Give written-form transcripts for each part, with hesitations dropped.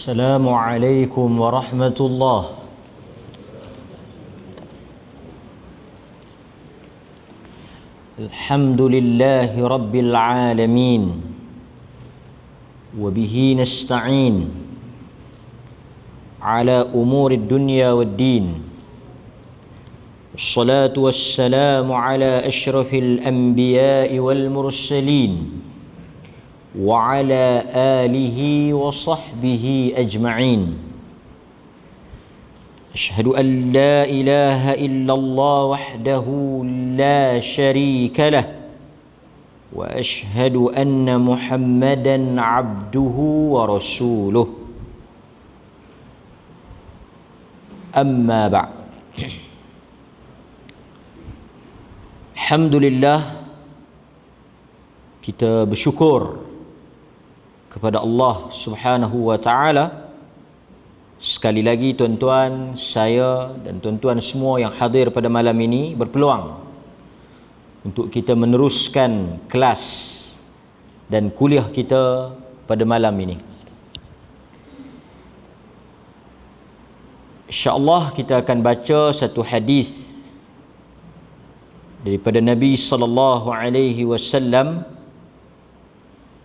Assalamualaikum warahmatullahi. Alhamdulillahi rabbil alamin. Wa bihi nasta'in ala umuri dunya waddin. Wassalatu wassalamu ala asyrafil anbiya'i wal mursalin wa ala alihi wa sahbihi ajma'in. Asyhadu an la ilaha illallah wahdahu la syarika lah wa asyhadu anna Muhammadan abduhu wa rasuluh. Amma ba'd. Alhamdulillah, kita bersyukur kepada Allah Subhanahu wa taala. Sekali lagi tuan-tuan, saya dan tuan-tuan semua yang hadir pada malam ini berpeluang untuk kita meneruskan kelas dan kuliah kita pada malam ini. InsyaAllah kita akan baca satu hadis daripada Nabi sallallahu alaihi wasallam,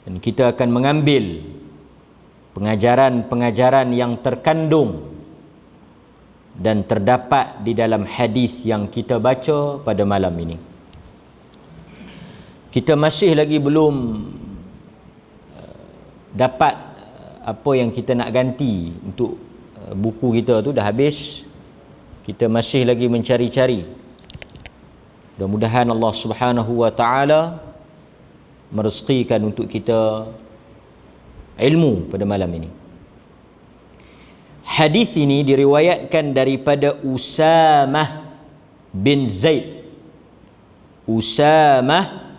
dan kita akan mengambil pengajaran-pengajaran yang terkandung dan terdapat di dalam hadis yang kita baca pada malam ini. Kita masih lagi belum dapat apa yang kita nak ganti untuk buku kita tu, dah habis. Kita masih lagi mencari-cari. Mudah-mudahan Allah Subhanahu wa taala merezekikan untuk kita ilmu pada malam ini. Hadis ini diriwayatkan daripada Usamah bin Zaid. Usamah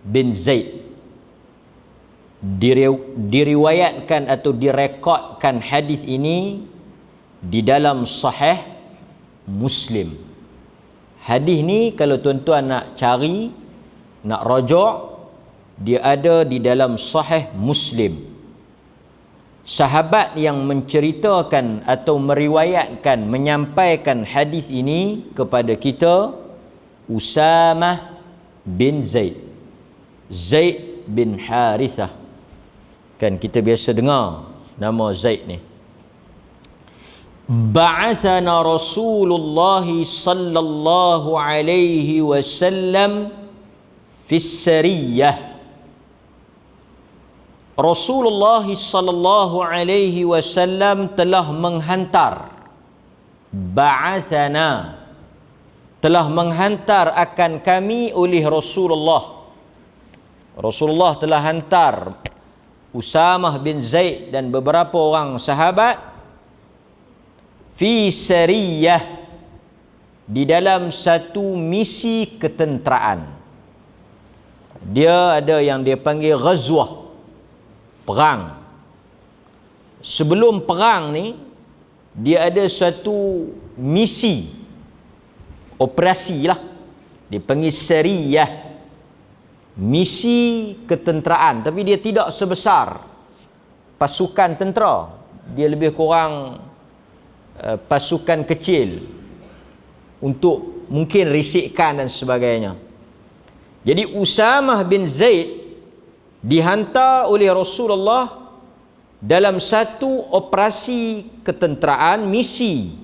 bin Zaid diriwayatkan atau direkodkan hadis ini di dalam Sahih Muslim. Hadis ni kalau tuan-tuan nak cari, nak rajak, dia ada di dalam Sahih Muslim. Sahabat yang menceritakan atau meriwayatkan, menyampaikan hadis ini kepada kita, Usamah bin Zaid, Zaid bin Harithah. Kan kita biasa dengar nama Zaid ni. Ba'athana Rasulullah sallallahu alaihi wasallam fi sariyah. Rasulullah sallallahu alaihi wasallam telah menghantar, ba'athana, telah menghantar akan kami oleh Rasulullah. Rasulullah telah hantar Usamah bin Zaid dan beberapa orang sahabat fi sariyah, di dalam satu misi ketenteraan. Dia ada yang dia panggil ghazwah, perang. Sebelum perang ni, dia ada satu misi, operasi lah, dipanggil sariyah, misi ketenteraan. Tapi dia tidak sebesar pasukan tentera, dia lebih kurang pasukan kecil untuk mungkin risikan dan sebagainya. Jadi Usamah bin Zaid dihantar oleh Rasulullah dalam satu operasi ketenteraan, misi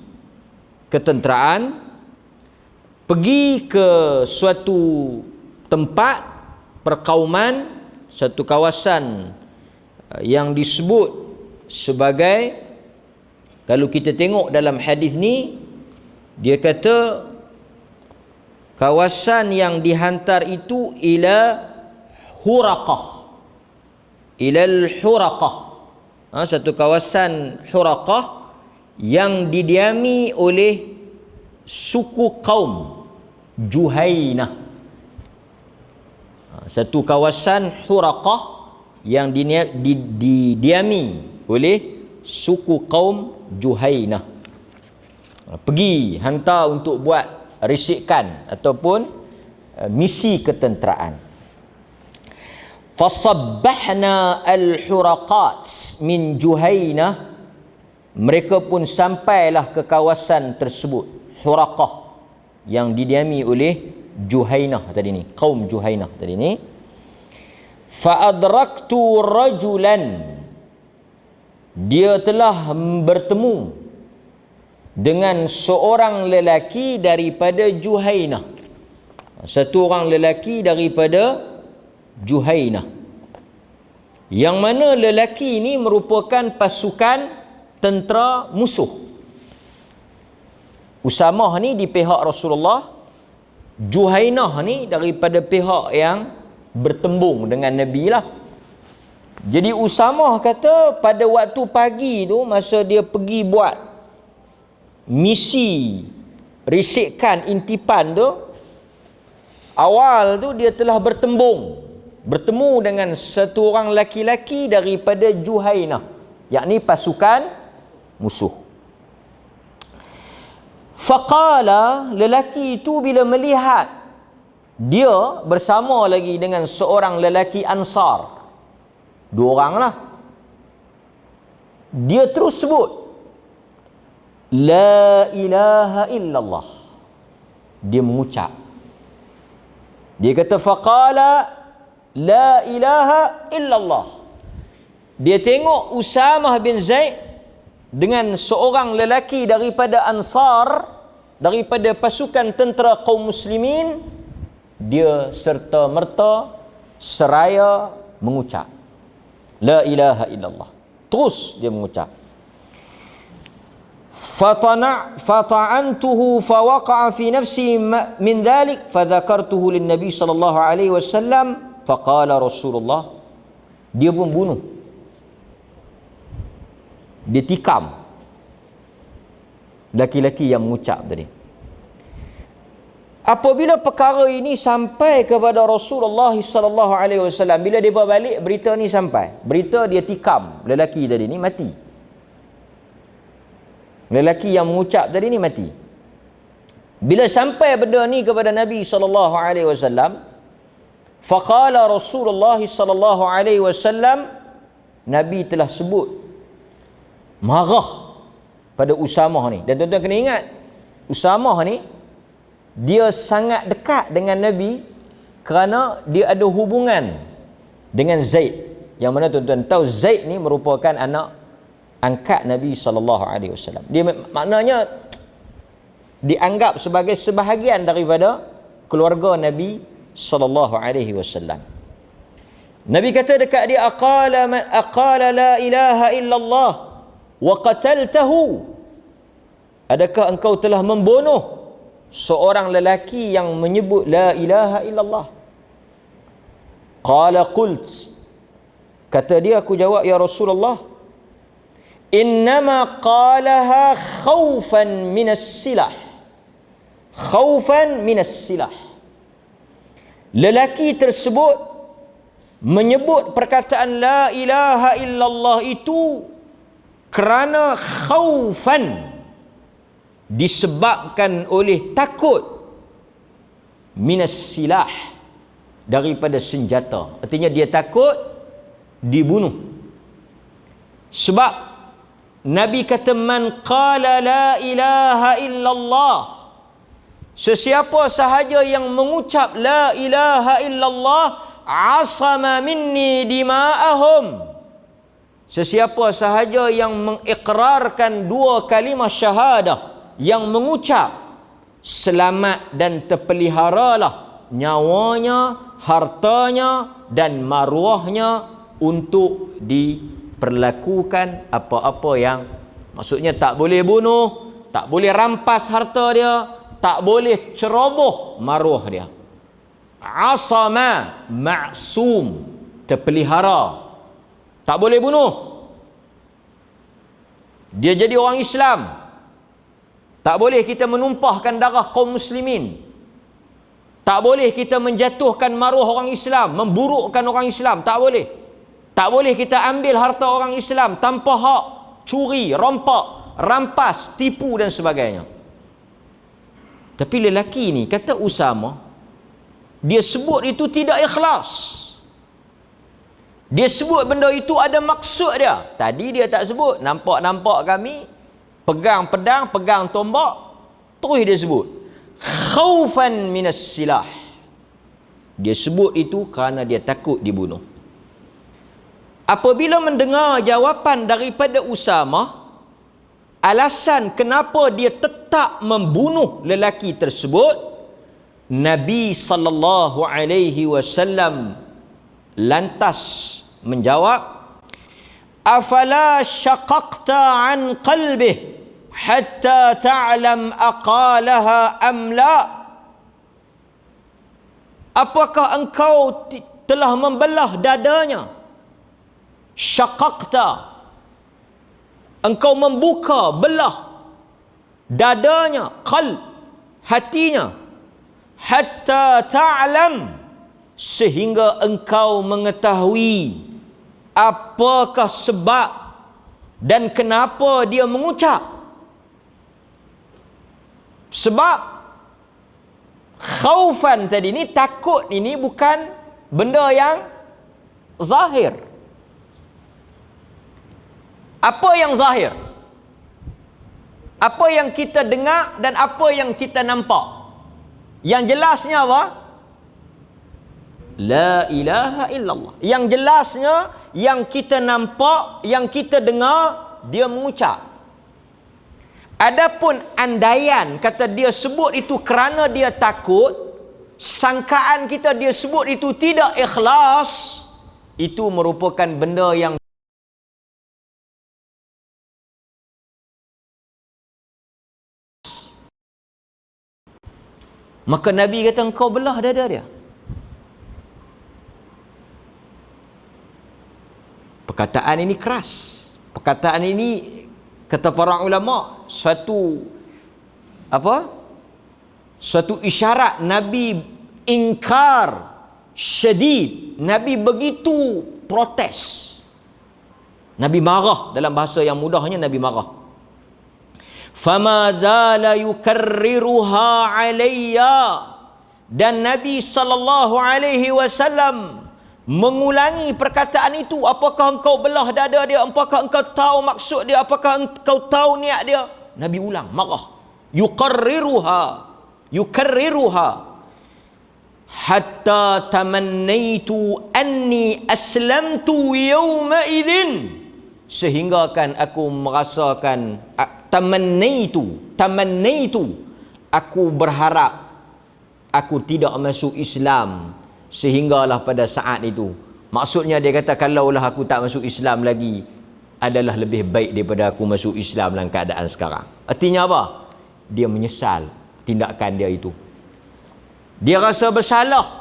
ketenteraan, pergi ke suatu tempat perkauman, satu kawasan yang disebut sebagai, kalau kita tengok dalam hadis ni, dia kata kawasan yang dihantar itu ila Huraqah, ilal Huraqah, satu kawasan Huraqah yang didiami oleh suku kaum Juhainah. Satu kawasan Huraqah yang didiami oleh suku kaum Juhainah. Pergi hantar untuk buat risikan ataupun misi ketenteraan. Fasabbahna al-huraqat min Juhainah, mereka pun sampailah ke kawasan tersebut, Huraqah, yang didiami oleh Juhainah tadi ni, kaum Juhainah tadi ni. Fa adraktu rajulan, dia telah bertemu dengan seorang lelaki daripada Juhainah. Satu orang lelaki daripada Juhainah, yang mana lelaki ini merupakan pasukan tentera musuh. Usamah ni di pihak Rasulullah, Juhainah ni daripada pihak yang bertembung dengan Nabi lah. Jadi Usamah kata pada waktu pagi tu, masa dia pergi buat misi risikan intipan tu, awal tu dia telah bertemu dengan satu orang laki-laki daripada Juhainah, yakni pasukan musuh. Faqala, lelaki itu bila melihat dia bersama lagi dengan seorang lelaki Ansar, dua orang lah, dia terus sebut la ilaha illallah. Dia mengucap, dia kata faqala la ilaha illallah. Dia tengok Usamah bin Zaid dengan seorang lelaki daripada Ansar, daripada pasukan tentera kaum muslimin, dia serta merta seraya mengucap la ilaha illallah. Terus dia mengucap. Fata'antuhu fawaqa'a fi nafsi min dhalik fadhakartuhu lin Nabi sallallahu alaihi wasallam faqala Rasulullah. Dia pun bunuh, dia tikam laki-laki yang mengucap tadi. Apabila perkara ini sampai kepada Rasulullah sallallahu alaihi wasallam, bila dia balik berita ni sampai, berita dia tikam lelaki tadi ni mati, lelaki yang mengucap tadi ni mati. Bila sampai benda ni kepada Nabi sallallahu alaihi wasallam, faqala Rasulullah sallallahu alaihi wasallam, Nabi telah sebut marah pada Usamah ni. Dan tuan-tuan kena ingat, Usamah ni dia sangat dekat dengan Nabi kerana dia ada hubungan dengan Zaid, yang mana tuan-tuan tahu Zaid ni merupakan anak angkat Nabi SAW. Dia maknanya dianggap sebagai sebahagian daripada keluarga Nabi SAW. Nabi kata dekat dia, aqala la ilaha illallah wa qataltahu, adakah engkau telah membunuh seorang lelaki yang menyebut la ilaha illallah? Qala qult, kata dia, aku jawab, ya Rasulullah, innama qalaha khawfan minas silah. Khawfan minas silah, lelaki tersebut menyebut perkataan la ilaha illallah itu kerana khawfan, disebabkan oleh takut, minas silah, daripada senjata. Artinya dia takut dibunuh. Sebab Nabi kata man qala la ilaha illallah, sesiapa sahaja yang mengucap la ilaha illallah, asama minni dima'ahum, sesiapa sahaja yang mengikrarkan dua kalimah syahadah, yang mengucap, selamat dan terpeliharalah nyawanya, hartanya dan maruahnya untuk diperlakukan apa-apa yang, maksudnya tak boleh bunuh, tak boleh rampas harta dia, tak boleh ceroboh maruah dia. Asama, ma'sum, terpelihara, tak boleh bunuh. Dia jadi orang Islam, tak boleh kita menumpahkan darah kaum muslimin, tak boleh kita menjatuhkan maruah orang Islam, memburukkan orang Islam, tak boleh. Tak boleh kita ambil harta orang Islam tanpa hak, curi, rompak, rampas, tipu dan sebagainya. Tapi lelaki ni, kata Usama, dia sebut itu tidak ikhlas. Dia sebut benda itu ada maksud dia. Tadi dia tak sebut. Nampak-nampak kami pegang pedang, pegang tombak, terus dia sebut khaufan minas silah. Dia sebut itu kerana dia takut dibunuh. Apabila mendengar jawapan daripada Usama, alasan kenapa dia tetap membunuh lelaki tersebut, Nabi sallallahu alaihi wasallam lantas menjawab, afala syaqaqta an qalbih hatta ta'lam aqalaha am la. Apakah engkau telah membelah dadanya? Syaqaqta, engkau membuka, belah dadanya, qalb, hatinya, hatta ta'lam, sehingga engkau mengetahui apakah sebab dan kenapa dia mengucap. Sebab khaufan tadi ni, takut ini bukan benda yang zahir. Apa yang zahir? Apa yang kita dengar dan apa yang kita nampak? Yang jelasnya apa? La ilaha illallah. Yang jelasnya, yang kita nampak, yang kita dengar, dia mengucap. Adapun andaian kata dia sebut itu kerana dia takut, sangkaan kita dia sebut itu tidak ikhlas, itu merupakan benda yang maka Nabi kata engkau belah dada dia. Perkataan ini keras. Perkataan ini, kata para ulama, satu isyarat Nabi ingkar syadid. Nabi begitu protes. Nabi marah, dalam bahasa yang mudahnya Nabi marah. Fama dzala yukarriruha alayya, dan Nabi sallallahu alaihi wasallam mengulangi perkataan itu. Apakah engkau belah dada dia? Apakah engkau tahu maksud dia? Apakah engkau tahu niat dia? Nabi ulang, marah. Yukarriruha hatta tamannaitu anni aslamtu yawma idzin, sehingga kan aku merasakan tamannaitu, aku berharap aku tidak masuk Islam sehinggalah pada saat itu. Maksudnya dia kata, kalaulah aku tak masuk Islam lagi, adalah lebih baik daripada aku masuk Islam dalam keadaan sekarang. Artinya apa? Dia menyesal tindakan dia itu. Dia rasa bersalah.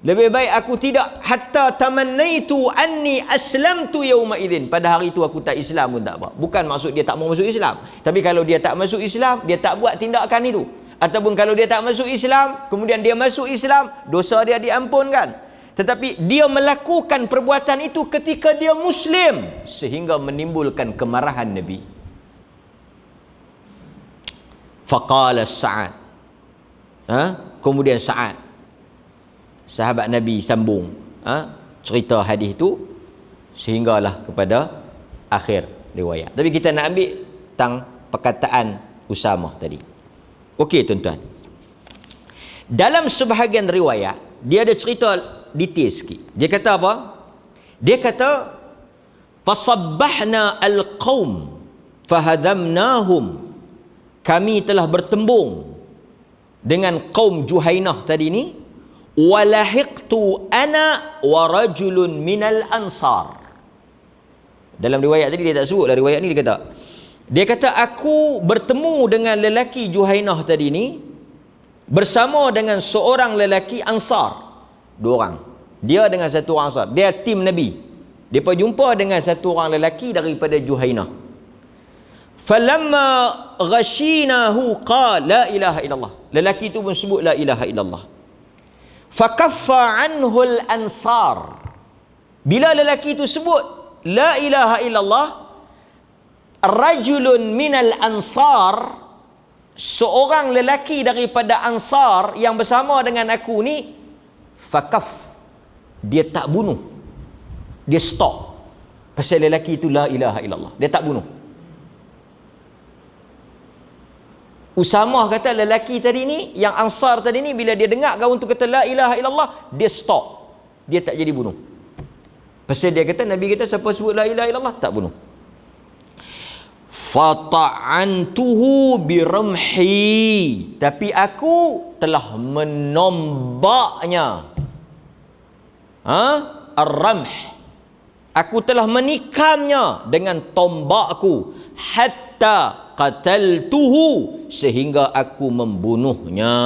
Lebih baik aku tidak, hatta tamannaitu anni aslamtu yawma idzin, pada hari itu aku tak Islam pun tak apa. Bukan maksud dia tak mau masuk Islam, tapi kalau dia tak masuk Islam, dia tak buat tindakan itu. Ataupun kalau dia tak masuk Islam, kemudian dia masuk Islam, dosa dia diampunkan. Tetapi dia melakukan perbuatan itu ketika dia Muslim, sehingga menimbulkan kemarahan Nabi. Faqala Sa'ad, kemudian Sa'ad, sahabat Nabi, sambung cerita hadis itu sehinggalah kepada akhir riwayat. Tapi kita nak ambil tentang perkataan Usama tadi. Okey tuan-tuan, dalam sebahagian riwayat dia ada cerita detail sikit. Dia kata apa? Dia kata fasabbahna alqaum fahadamnahum, kami telah bertembung dengan kaum Juhainah tadi ni, walahiqtu ana wa rajulun minal ansar. Dalam riwayat tadi dia tak sebut lah, riwayat ni dia kata aku bertemu dengan lelaki Juhainah tadi ni bersama dengan seorang lelaki Ansar. Dua orang, dia dengan satu orang Ansar, dia tim Nabi. Dia jumpa dengan satu orang lelaki daripada Juhainah. Falamma ghashinahu qala la ilaha illallah, lelaki itu pun sebut la ilaha illallah. Fakaffa anhu al-ansar, bila lelaki itu sebut la ilaha illallah, rajulun minal ansar, seorang lelaki daripada Ansar yang bersama dengan aku ni, fakaf, dia tak bunuh, dia stop. Pasal lelaki itu la ilaha illallah, dia tak bunuh. Usamah kata lelaki tadi ni, yang Ansar tadi ni, bila dia dengar kawan tu kata la ilaha illallah, dia stop, dia tak jadi bunuh. Pasal dia kata, Nabi kata siapa sebut la ilaha illallah tak bunuh. Fata'antuhu biramhi, tapi aku telah menombaknya. Ar-ramh, aku telah menikamnya dengan tombakku. Hatta qataltuhu, sehingga aku membunuhnya.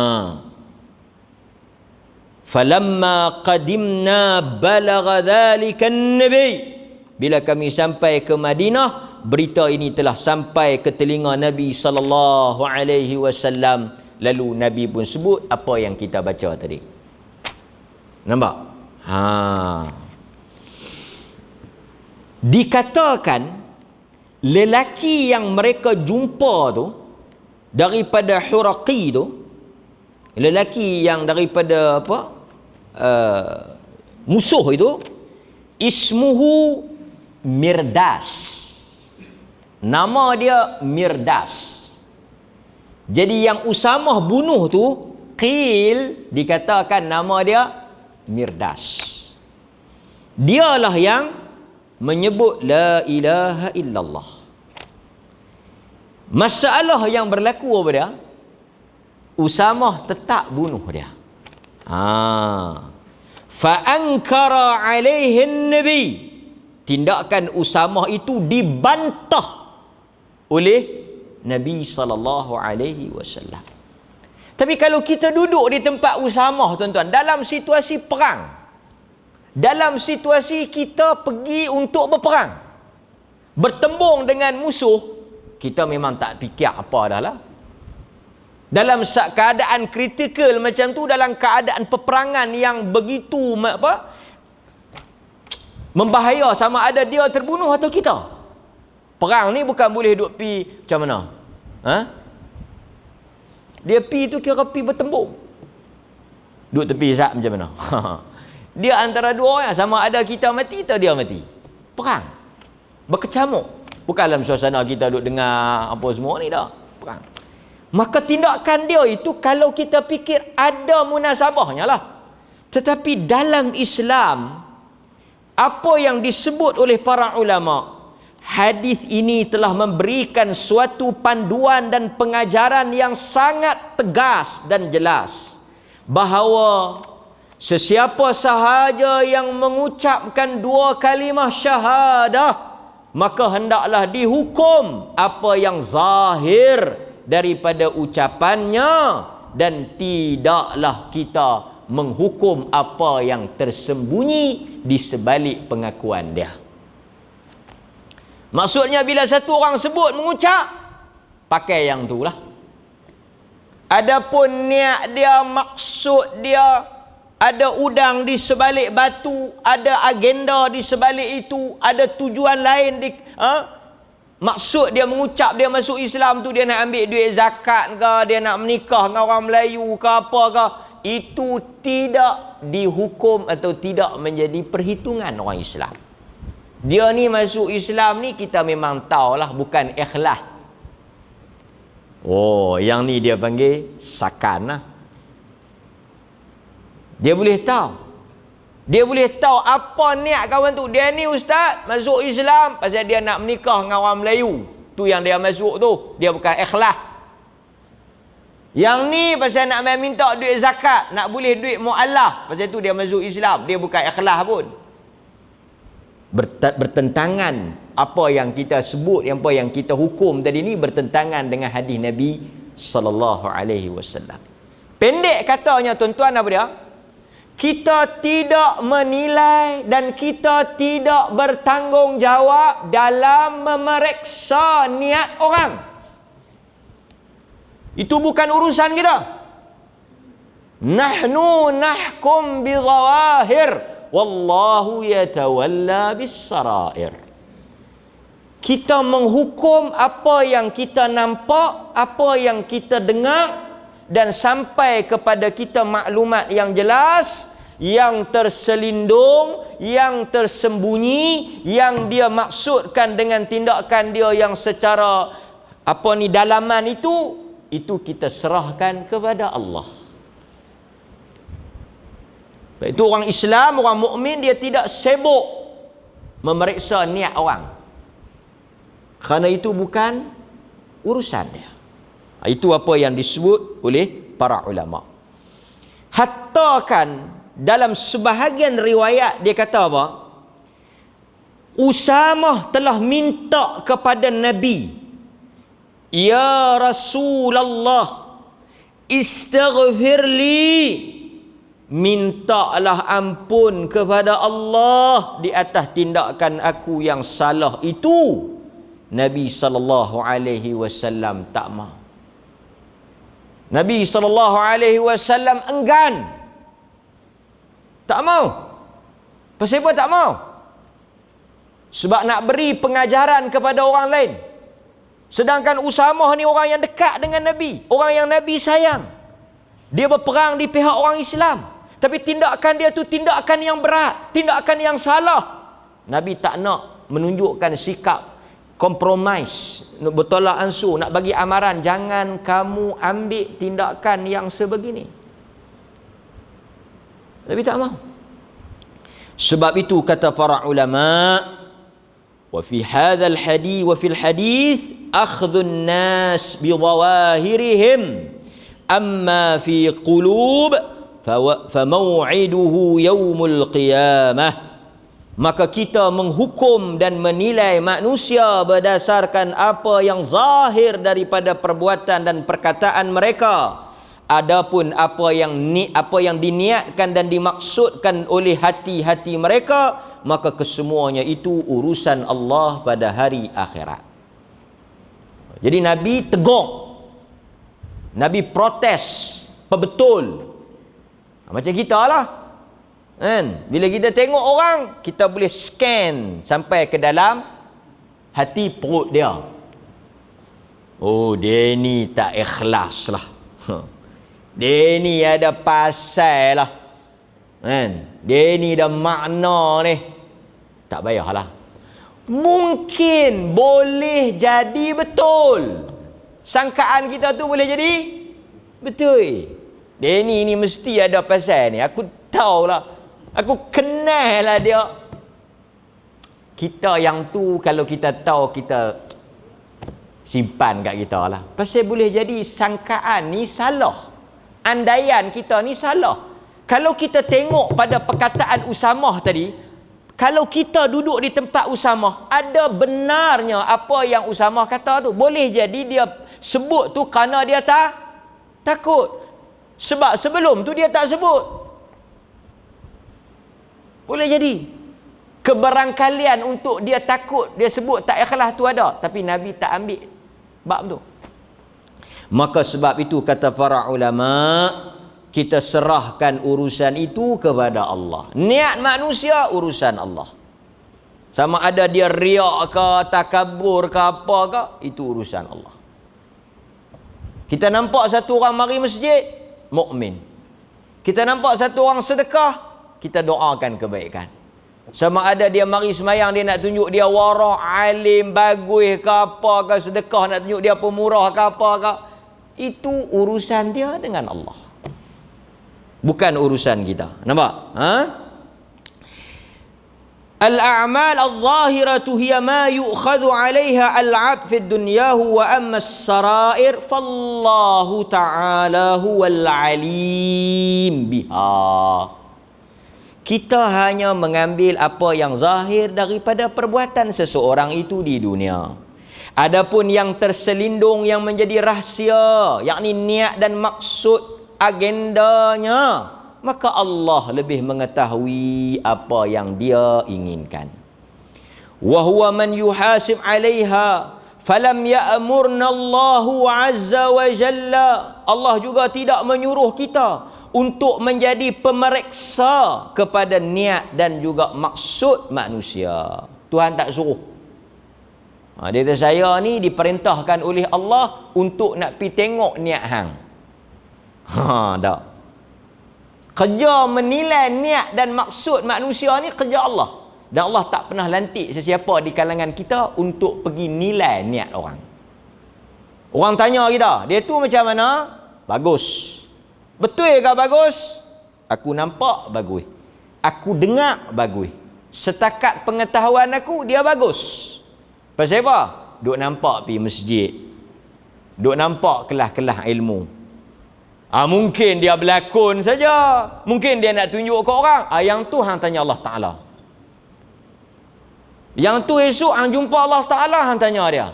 Falamma qadimna balagha dhalika an-nabi, bila kami sampai ke Madinah, berita ini telah sampai ke telinga Nabi sallallahu alaihi wasallam. Lalu Nabi pun sebut apa yang kita baca tadi. Nampak? Dikatakan lelaki yang mereka jumpa tu daripada Huraqi tu, lelaki yang daripada musuh itu, ismuhu Mirdas, nama dia Mirdas. Jadi yang Usamah bunuh tu, qil, dikatakan nama dia Mirdas. Dialah yang menyebut la ilaha illallah. Masalah yang berlaku apa dia? Usamah tetap bunuh dia. Fa'ankara alaihi nabi, tindakan Usamah itu dibantah oleh Nabi sallallahu alaihi wasallam. Tapi kalau kita duduk di tempat Usamah, tuan-tuan, dalam situasi perang, dalam situasi kita pergi untuk berperang, bertembung dengan musuh, kita memang tak fikir apa dah lah. Dalam keadaan kritikal macam tu, dalam keadaan peperangan yang begitu membahaya, sama ada dia terbunuh atau kita. Perang ni bukan boleh duk pi macam mana? Dia pi tu kira pi bertembung. Duk tepi zat macam mana? Dia antara dua orang, sama ada kita mati atau dia mati. Perang. Berkecamuk. Bukan dalam suasana kita duk dengar apa semua ni dah. Perang. Maka tindakan dia itu, kalau kita fikir, ada munasabahnya lah. Tetapi dalam Islam, apa yang disebut oleh para ulama, hadis ini telah memberikan suatu panduan dan pengajaran yang sangat tegas dan jelas, bahawa sesiapa sahaja yang mengucapkan dua kalimah syahadah, maka hendaklah dihukum apa yang zahir daripada ucapannya, dan tidaklah kita menghukum apa yang tersembunyi di sebalik pengakuan dia. Maksudnya bila satu orang sebut mengucap, pakai yang tu lah. Adapun niat dia, maksud dia, ada udang di sebalik batu, ada agenda di sebalik itu, ada tujuan lain maksud dia mengucap dia masuk Islam tu, dia nak ambil duit zakat ke, dia nak menikah dengan orang Melayu ke apa ke, itu tidak dihukum atau tidak menjadi perhitungan orang Islam. Dia ni masuk Islam ni, kita memang tahulah bukan ikhlas. Oh, yang ni dia panggil sakan lah. Dia boleh tahu. Dia boleh tahu apa niat kawan tu. Dia ni ustaz masuk Islam pasal dia nak menikah dengan orang Melayu. Tu yang dia masuk tu. Dia bukan ikhlas. Yang ni pasal nak minta duit zakat, nak boleh duit mu'alaf, pasal tu dia masuk Islam. Dia bukan ikhlas pun. Bertentangan apa yang kita sebut, apa yang kita hukum tadi ni, bertentangan dengan hadis Nabi sallallahu alaihi wasallam. Pendek katanya tuan-tuan, apa dia? Kita tidak menilai dan kita tidak bertanggungjawab dalam memeriksa niat orang. Itu bukan urusan kita. Nahnu nahkum bi-dhawahir wallahu yatawalla bis-sarair. Kita menghukum apa yang kita nampak, apa yang kita dengar, dan sampai kepada kita maklumat yang jelas, yang terselindung, yang tersembunyi, yang dia maksudkan dengan tindakan dia yang secara dalaman itu kita serahkan kepada Allah. Itu orang Islam, orang mukmin, dia tidak sibuk memeriksa niat orang, kerana itu bukan urusan dia. Itu apa yang disebut oleh para ulama. Hatta kan dalam sebahagian riwayat dia kata apa? Usamah telah minta kepada Nabi, "Ya Rasulullah, istaghfirli." Mintalah ampun kepada Allah di atas tindakan aku yang salah itu. Nabi sallallahu alaihi wasallam tak mau. Nabi sallallahu alaihi wasallam enggan. Tak mau. Pasal apa tak mau? Sebab nak beri pengajaran kepada orang lain. Sedangkan Usamah ni orang yang dekat dengan Nabi, orang yang Nabi sayang. Dia berperang di pihak orang Islam, tapi tindakan dia tu tindakan yang berat, tindakan yang salah. Nabi tak nak menunjukkan sikap kompromis, bertolak ansur, nak bagi amaran, jangan kamu ambil tindakan yang sebegini. Nabi tak mahu. Sebab itu kata para ulama, wa fi hadzal hadis wa fil hadis akhdhun nas bi dhawahirihim amma fi qulub fa maw'iduhu yaumul qiyamah. Maka kita menghukum dan menilai manusia berdasarkan apa yang zahir daripada perbuatan dan perkataan mereka. Adapun apa yang diniatkan dan dimaksudkan oleh hati-hati mereka, maka kesemuanya itu urusan Allah pada hari akhirat. Jadi Nabi tegur, Nabi protes betul. Macam kita lah. Kan? Bila kita tengok orang, kita boleh scan sampai ke dalam hati perut dia. Oh, dia ni tak ikhlas lah. Dia ni ada pasal lah. Kan? Dia ni ada makna ni. Tak payahlah. Mungkin boleh jadi betul. Sangkaan kita tu boleh jadi betul. Dia ni mesti ada pasal ni. Aku tahulah. Aku kenal lah dia. Kita yang tu kalau kita tahu, kita simpan kat kita lah. Pasal boleh jadi sangkaan ni salah. Andaian kita ni salah. Kalau kita tengok pada perkataan Usamah tadi, kalau kita duduk di tempat Usamah, ada benarnya apa yang Usamah kata tu. Boleh jadi dia sebut tu kerana dia takut. Sebab sebelum tu dia tak sebut. Boleh jadi kebarangkalian untuk dia takut, dia sebut tak ikhlas tu ada, tapi Nabi tak ambil bab tu. Maka sebab itu kata para ulama, kita serahkan urusan itu kepada Allah. Niat manusia urusan Allah. Sama ada dia riak ke, takabur ke apa ke, itu urusan Allah. Kita nampak satu orang mari masjid, mukmin. Kita nampak satu orang sedekah, kita doakan kebaikan. Sama ada dia mari semayang, dia nak tunjuk dia wara', alim, bagus ke apa ke, sedekah nak tunjuk dia pemurah ke apa ke, itu urusan dia dengan Allah, bukan urusan kita. Nampak? Al-a'mal al-zahiratu hiya ma yu'khadhu 'alayha al-'abd fi dunyahu wa amma as-sara'ir fallahu ta'ala huwal 'alim biha. Kita hanya mengambil apa yang zahir daripada perbuatan seseorang itu di dunia. Adapun yang terselindung, yang menjadi rahsia, yakni niat dan maksud agendanya, maka Allah lebih mengetahui apa yang dia inginkan. Wa huwa man yuhasib 'alaiha falam ya'murna Allahu 'azza wa jalla. Allah juga tidak menyuruh kita untuk menjadi pemeriksa kepada niat dan juga maksud manusia. Tuhan tak suruh. Dia kata saya ni diperintahkan oleh Allah untuk nak pi tengok niat hang. Tak. Kerja menilai niat dan maksud manusia ni kerja Allah. Dan Allah tak pernah lantik sesiapa di kalangan kita untuk pergi nilai niat orang. Orang tanya kita, dia tu macam mana? Bagus. Betul ke bagus? Aku nampak bagus. Aku dengar bagus. Setakat pengetahuan aku, dia bagus. Pasal apa? Duk nampak pergi masjid. Duk nampak kelas-kelas ilmu. Mungkin dia berlakon saja. Mungkin dia nak tunjuk ke orang. Yang tu hang tanya Allah Ta'ala. Yang tu esok hang jumpa Allah Ta'ala, hang tanya dia.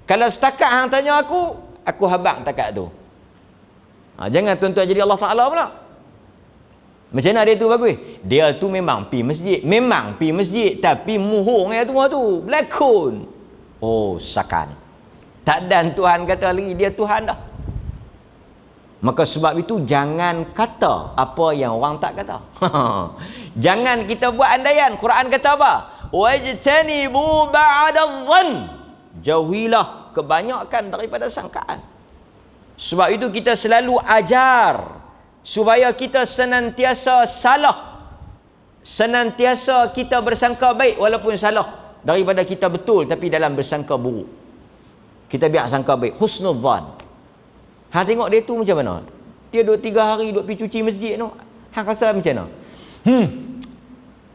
Kalau setakat hang tanya aku habaq takat tu. Jangan tuan-tuan jadi Allah Ta'ala pula. Macam mana dia tu bagus? Dia tu memang pi masjid. Memang pi masjid. Tapi muhung dia tu berlakon. Sakan. Tak dan Tuhan kata lagi dia Tuhan dah. Maka sebab itu jangan kata apa yang orang tak kata. Jangan kita buat andaian. Quran kata apa? Wajtanibu ba'dadh-dhann. Jauhilah kebanyakan daripada sangkaan. Sebab itu kita selalu ajar supaya kita senantiasa salah. Senantiasa kita bersangka baik walaupun salah. Daripada kita betul tapi dalam bersangka buruk. Kita biar sangka baik. Husnudzan. Hang tengok dia tu macam mana? Dia duduk 3 hari duduk pergi cuci masjid tu. Hang rasa macam mana?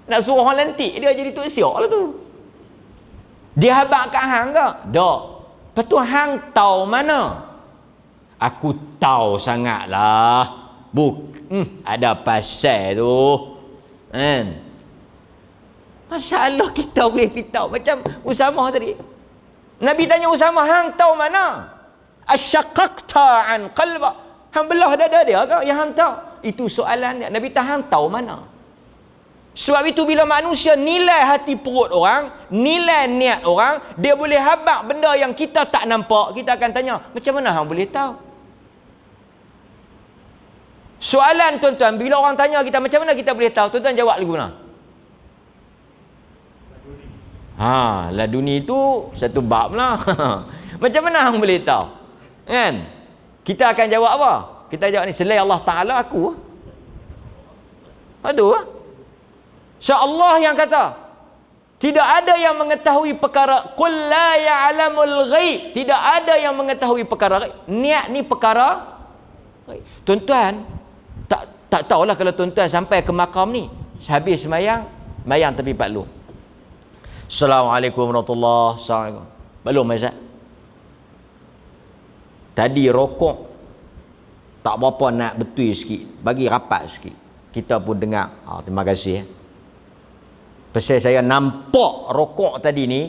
Nak suruh orang lantik dia jadi tok siok lah tu. Dia habaq kat hang ke? Tak. Lepas tu hang tahu mana? Aku tahu sangatlah. Ada pasal tu. Kan? Masalah kita boleh tahu. Macam Usamah tadi. Nabi tanya Usamah, hang tahu mana? Asyaqaqta an qalba. Hang belah dada dia ke? Yang hang tahu. Itu soalan dia. Nabi tahu hang tahu mana? Sebab itu bila manusia nilai hati perut orang, nilai niat orang, dia boleh habaq benda yang kita tak nampak. Kita akan tanya, macam mana hang boleh tahu? Soalan tuan-tuan, bila orang tanya kita macam mana kita boleh tahu, tuan-tuan jawab lagu mana? Laduni itu satu bab lah. Macam mana hang boleh tahu? Kan? Kita akan jawab apa? Kita jawab ni, selain Allah Ta'ala aku. Aduh. So Allah yang kata, tidak ada yang mengetahui perkara, qul la ya'lamul ghaib. Tidak ada yang mengetahui perkara ghaib. Niat ni perkara ghaib. Tuan-tuan, tak tahulah kalau tuan-tuan sampai ke makam ni, habis semayang tepi Pak Lu. Assalamualaikum warahmatullahi wabarakatuh. Belum Mazat. Tadi rokok tak berapa nak betul sikit, bagi rapat sikit. Kita pun dengar. Terima kasih. Pasal saya nampak rokok tadi ni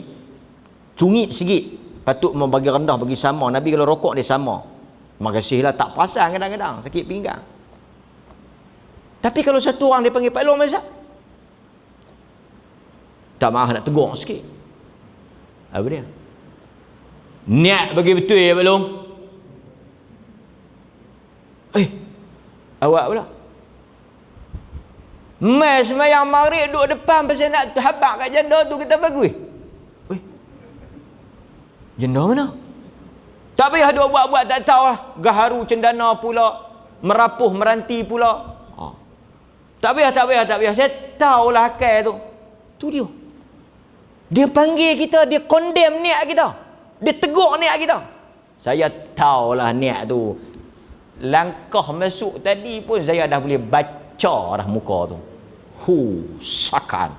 cungit sikit, patut membagi rendah bagi sama. Nabi kalau rokok dia sama. Terima kasihlah, tak perasan kadang-kadang sakit pinggang. Tapi kalau satu orang dia panggil Pak Long Mazat, tak maaf nak tegur sikit. Apa dia? Niat bagi betul ya Pak Long. Awak pula mai semayang maghrib duduk depan pasal nak habaq kat janda tu, kita bagus. Janda mana? Tak payah duk buat-buat tak tahu lah. Gaharu cendana pula, merapuh meranti pula. Tak payah. Saya tahulah akal tu. Tu dia. Dia panggil kita, dia condemn niat kita. Dia tegur niat kita. Saya tahulah niat tu. Langkah masuk tadi pun saya dah boleh baca dah muka tu. Sakan.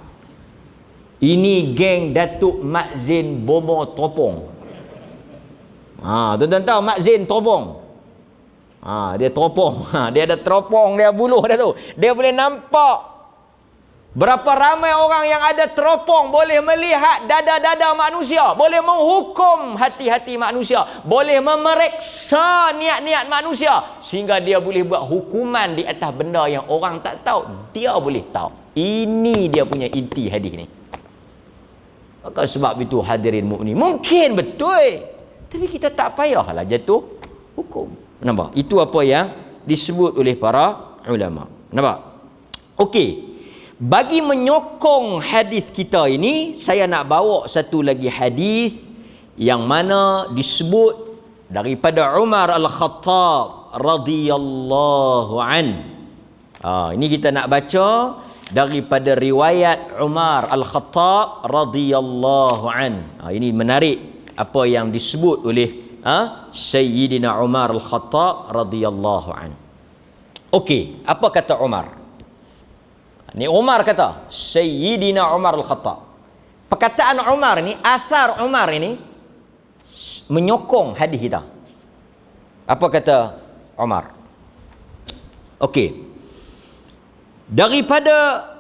Ini geng Datuk Mak Zain Bomo Topong. Tuan-tuan tahu Mak Zain Topong? Dia teropong. Dia ada teropong, dia buluh dah tu. Dia boleh nampak berapa ramai orang yang ada teropong, boleh melihat dada-dada manusia, boleh menghukum hati-hati manusia, boleh memeriksa niat-niat manusia, sehingga dia boleh buat hukuman di atas benda yang orang tak tahu. Dia boleh tahu. Ini dia punya inti hadis ni. Maka sebab itu hadirin mukmin, mungkin betul, tapi kita tak payahlah jatuh hukum. Nampak? Itu apa yang disebut oleh para ulama. Nampak? Okey. bagi menyokong hadis kita ini, saya nak bawa satu lagi hadis yang mana disebut daripada Umar Al-Khattab radhiyallahu an. Ini kita nak baca daripada riwayat Umar Al-Khattab radhiyallahu an. Ini menarik apa yang disebut oleh Sayyidina Umar Al-Khattab radhiyallahu an. Okey, apa kata Umar? Ni Umar kata, Sayyidina Umar Al-Khattab. Perkataan Umar ni, asar Umar ini menyokong hadis kita. Apa kata Umar? Okey. Daripada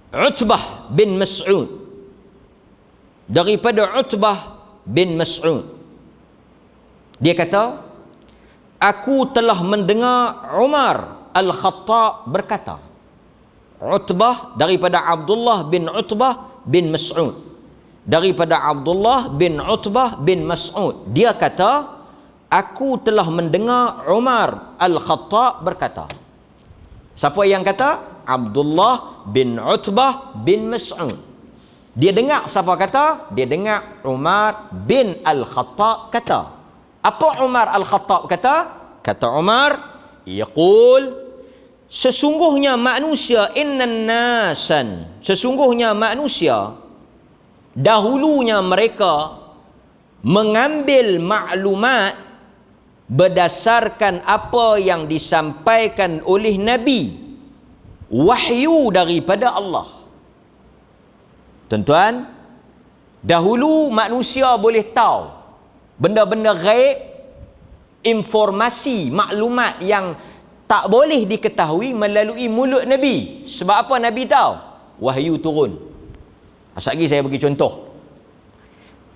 Utbah bin Mas'ud. Daripada Utbah bin Mas'ud. Dia kata, aku telah mendengar Umar Al-Khattab berkata. Utbah daripada Abdullah bin Utbah bin Mas'ud. Daripada Abdullah bin Utbah bin Mas'ud. Dia kata, aku telah mendengar Umar Al-Khattab berkata. Siapa yang kata? Abdullah bin Utbah bin Mas'ud. Dia dengar siapa kata? Dia dengar Umar bin Al-Khattab kata. Apa Umar Al-Khattab kata? Kata Umar, yaqul, sesungguhnya manusia, innan nasan, sesungguhnya manusia dahulunya mereka mengambil maklumat berdasarkan apa yang disampaikan oleh Nabi, wahyu daripada Allah. Tuan-tuan, dahulu manusia boleh tahu benda-benda ghaib, informasi, maklumat yang tak boleh diketahui melalui mulut Nabi. Sebab apa Nabi tahu? Wahyu turun. Asal lagi saya bagi contoh.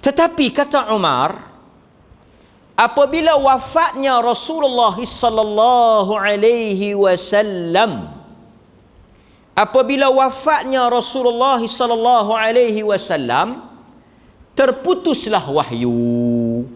Tetapi kata Umar, apabila wafatnya Rasulullah sallallahu alaihi wasallam, apabila wafatnya Rasulullah sallallahu alaihi wasallam, terputuslah wahyu.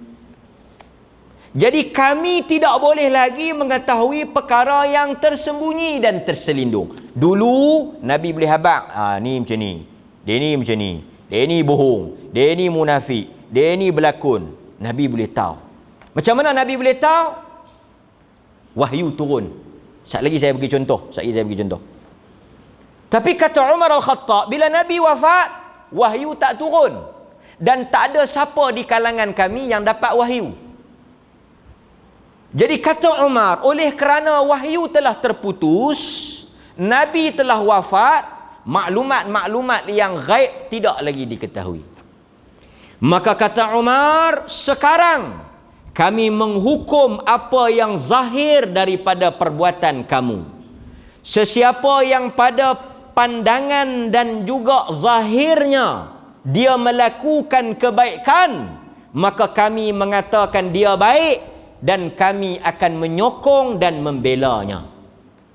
Jadi kami tidak boleh lagi mengetahui perkara yang tersembunyi dan terselindung. Dulu Nabi boleh habaq, ni macam ni, dia ni macam ni, dia ni bohong, dia ni munafik, dia ni berlakon. Nabi boleh tahu. Macam mana Nabi boleh tahu? Wahyu turun. Sekejap lagi saya bagi contoh. Tapi kata Umar Al-Khattab, bila Nabi wafat, wahyu tak turun. Dan tak ada siapa di kalangan kami yang dapat wahyu. Jadi kata Umar, oleh kerana wahyu telah terputus, Nabi telah wafat, maklumat-maklumat yang ghaib tidak lagi diketahui. Maka kata Umar, sekarang kami menghukum apa yang zahir daripada perbuatan kamu. Sesiapa yang pada pandangan dan juga zahirnya dia melakukan kebaikan, maka kami mengatakan dia baik dan kami akan menyokong dan membelanya.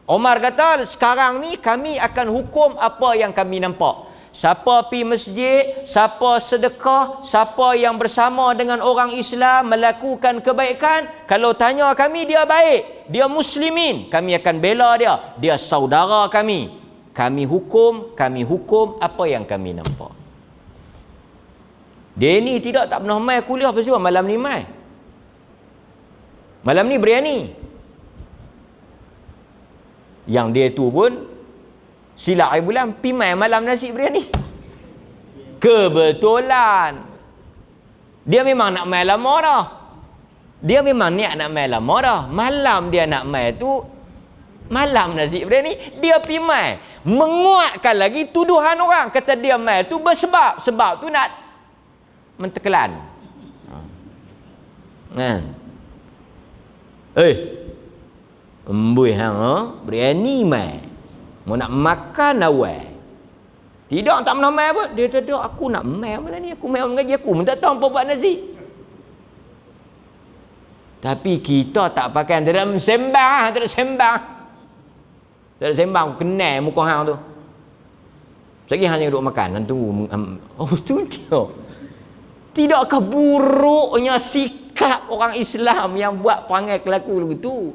Umar kata, sekarang ni kami akan hukum apa yang kami nampak. Siapa pergi masjid, siapa sedekah, siapa yang bersama dengan orang Islam melakukan kebaikan, kalau tanya kami dia baik, dia muslimin, kami akan bela dia, dia saudara kami. Kami hukum apa yang kami nampak. Dia ni tak pernah mai kuliah, pasal malam ni mai. Malam ni berani. Yang dia tu pun silap air bulan pimai malam nasi biryani. Kebetulan dia memang nak mai lama dah. Dia memang niat nak mai lama dah. Malam dia nak mai tu malam nasi biryani, dia pimai. Menguatkan lagi tuduhan orang kata dia mai tu bersebab. Sebab tu nak mentekelan. Embui hang biryani mai. Mau nak makan awal. Tidak, tak pernah mai apa. Dia kata, aku nak mai mana ni. Aku mai mengaji, aku minta tahu apa buat nasi. Tapi kita tak pakai. Tak ada sembang. Tak ada sembang. Aku kenal muka hang tu. Lagi hanya duduk makan. Oh, tu dia. Tidakkah buruknya sikap orang Islam yang buat perangai kelaku begitu?